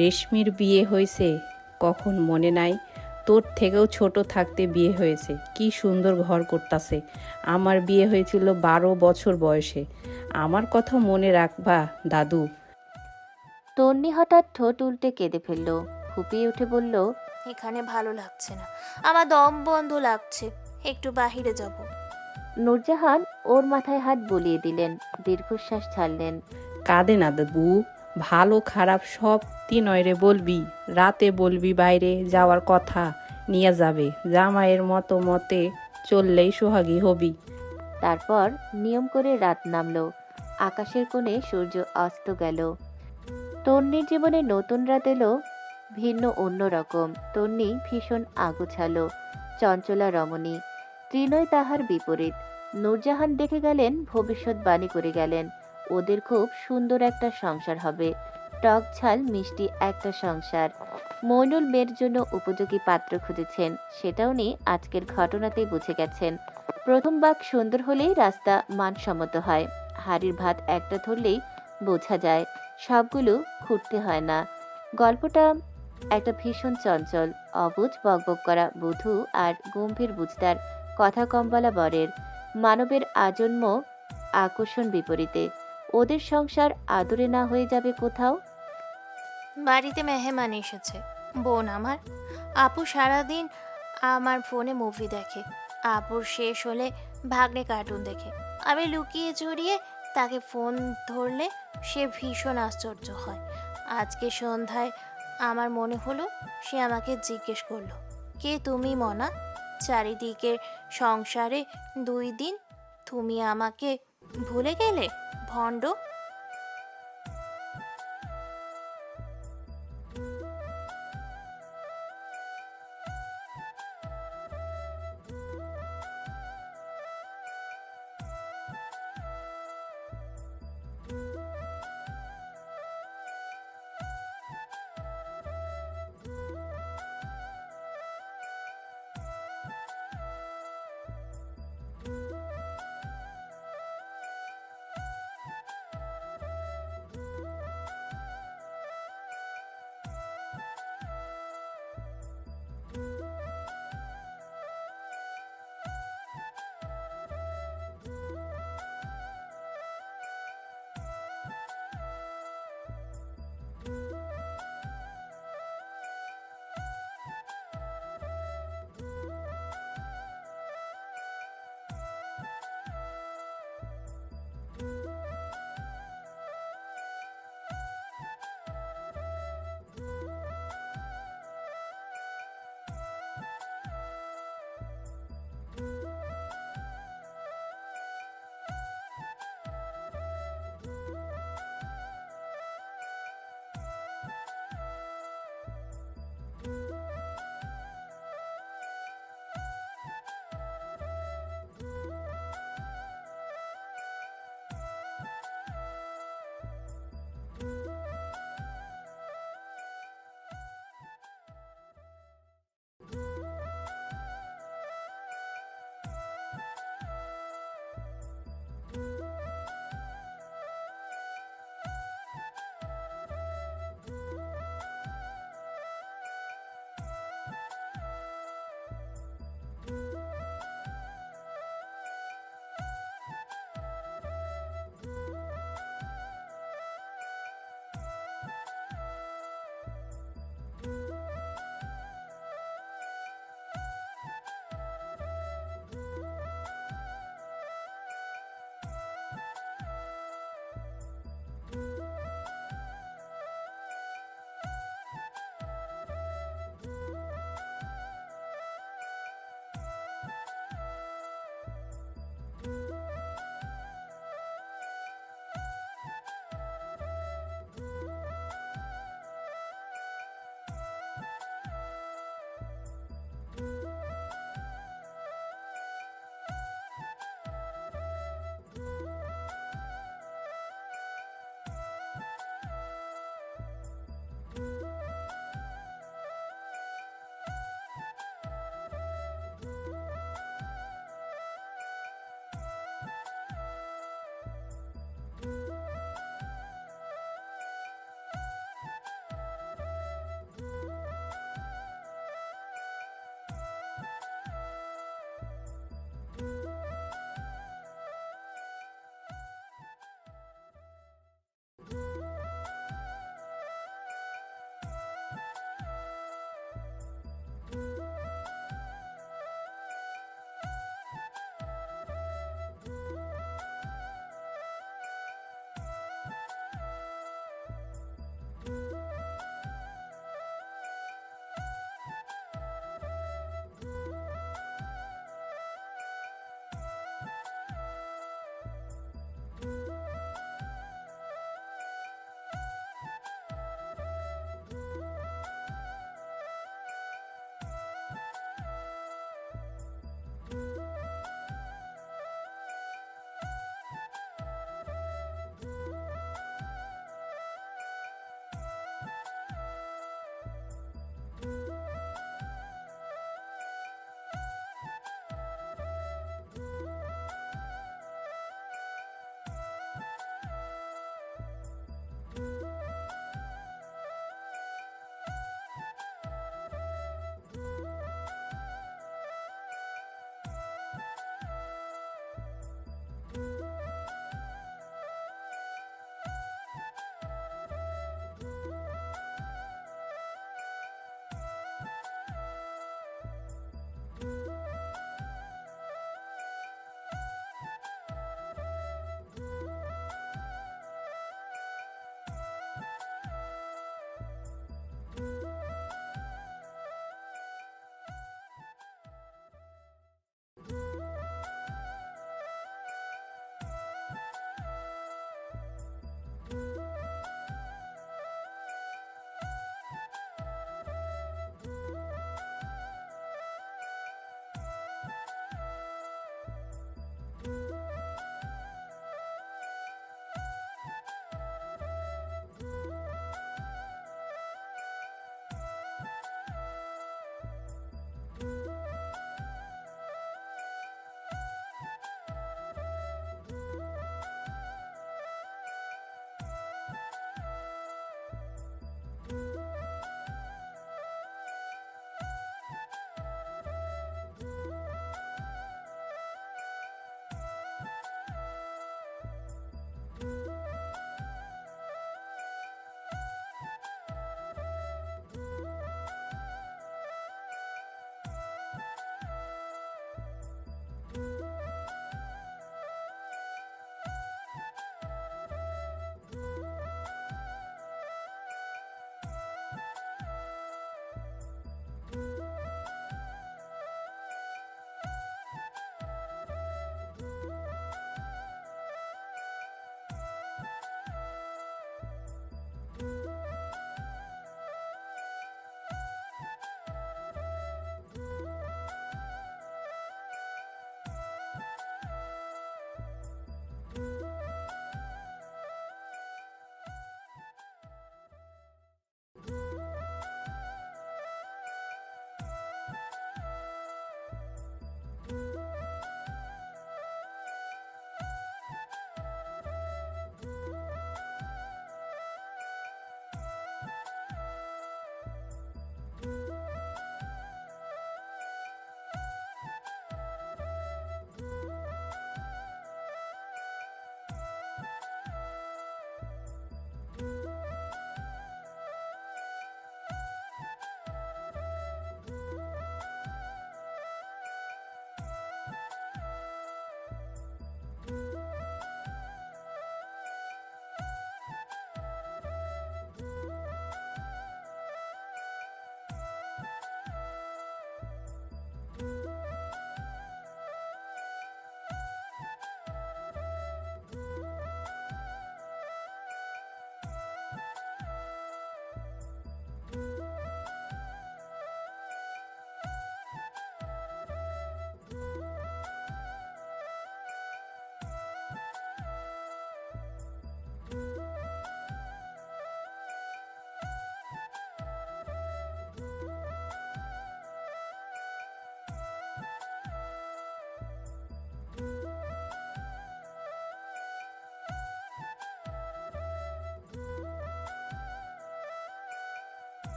S2: রেশমির বিয়ে হয়েছে কখন মনে নাই? তোর থেকেও ছোট থাকতে বিয়ে হয়েছে, কি সুন্দর ঘর করতাছে। আমার বিয়ে হয়েছিল 12 বছর বয়সে। আমার কথা মনে রাখবা দাদু।
S3: তন্নি হঠাৎ ঠোঁট উল্টে কেঁদে ফেলল। ফুপিয়ে উঠে বলল,
S4: এখানে ভালো লাগছে না, আমার দম বন্ধ লাগছে, একটু বাহিরে যাব।
S3: নূরজাহান ওর মাথায় হাত বুলিয়ে দিলেন। দীর্ঘশ্বাস ছাড়লেন।
S2: কাঁদে না দেবু, ভালো খারাপ সব তিনয়রে বলবি। রাতে বলবি বাইরে যাওয়ার কথা, নিয়ে যাবে। জামাইয়ের মতো মতে চললেই সোহাগী হবি।
S3: তারপর নিয়ম করে রাত নামলো, আকাশের কোণে সূর্য অস্ত গেল। তন্নির জীবনে নতুন রাত এলো, ভিন্ন অন্যরকম। তন্নি ভীষণ আগোছালো, চঞ্চলা রমণী। ত্রিনয় তাহার বিপরীত। নূরজাহান দেখে গেলেন, ভবিষ্যৎবাণী করে গেলেন, ওদের খুব সুন্দর একটা সংসার হবে, টক ঝাল মিষ্টি একটা সংসার। মইনুল মেয়ের জন্য উপযোগী পাত্র খুঁজেছেন, সেটা উনি আজকের ঘটনাতেই বুঝে গেছেন। প্রথম বাক সুন্দর হলেই রাস্তা মানসম্মত হয়। হাড়ির ভাত একটা ধরলেই বোঝা যায়, সবগুলো খুঁড়তে হয় না। গল্পটা একটা ভীষণ চঞ্চল, অবুঝ বকবক করা বধূ আর গম্ভীর বুঝতার কথা কম বলা বরের, মানবের আজন্ম আকর্ষণ বিপরীতে। ওদের সংসার আদরে না হয়ে যাবে কোথাও।
S4: বাড়িতে মেহমান এসেছে, বোন আমার। আপু সারাদিন আমার ফোনে মুভি দেখে। আপুর শেষ হলে ভাগ্নে কার্টুন দেখে। আমি লুকিয়ে চড়িয়ে তাকে ফোন ধরলে সে ভীষণ আশ্চর্য হয়। আজকে সন্ধ্যায় আমার মনে হলো সে আমাকে জিজ্ঞেস করলো, কে তুমি মনা? চারিদিকের সংসারে 2 দিন তুমি আমাকে ভুলে গেলে ভণ্ড।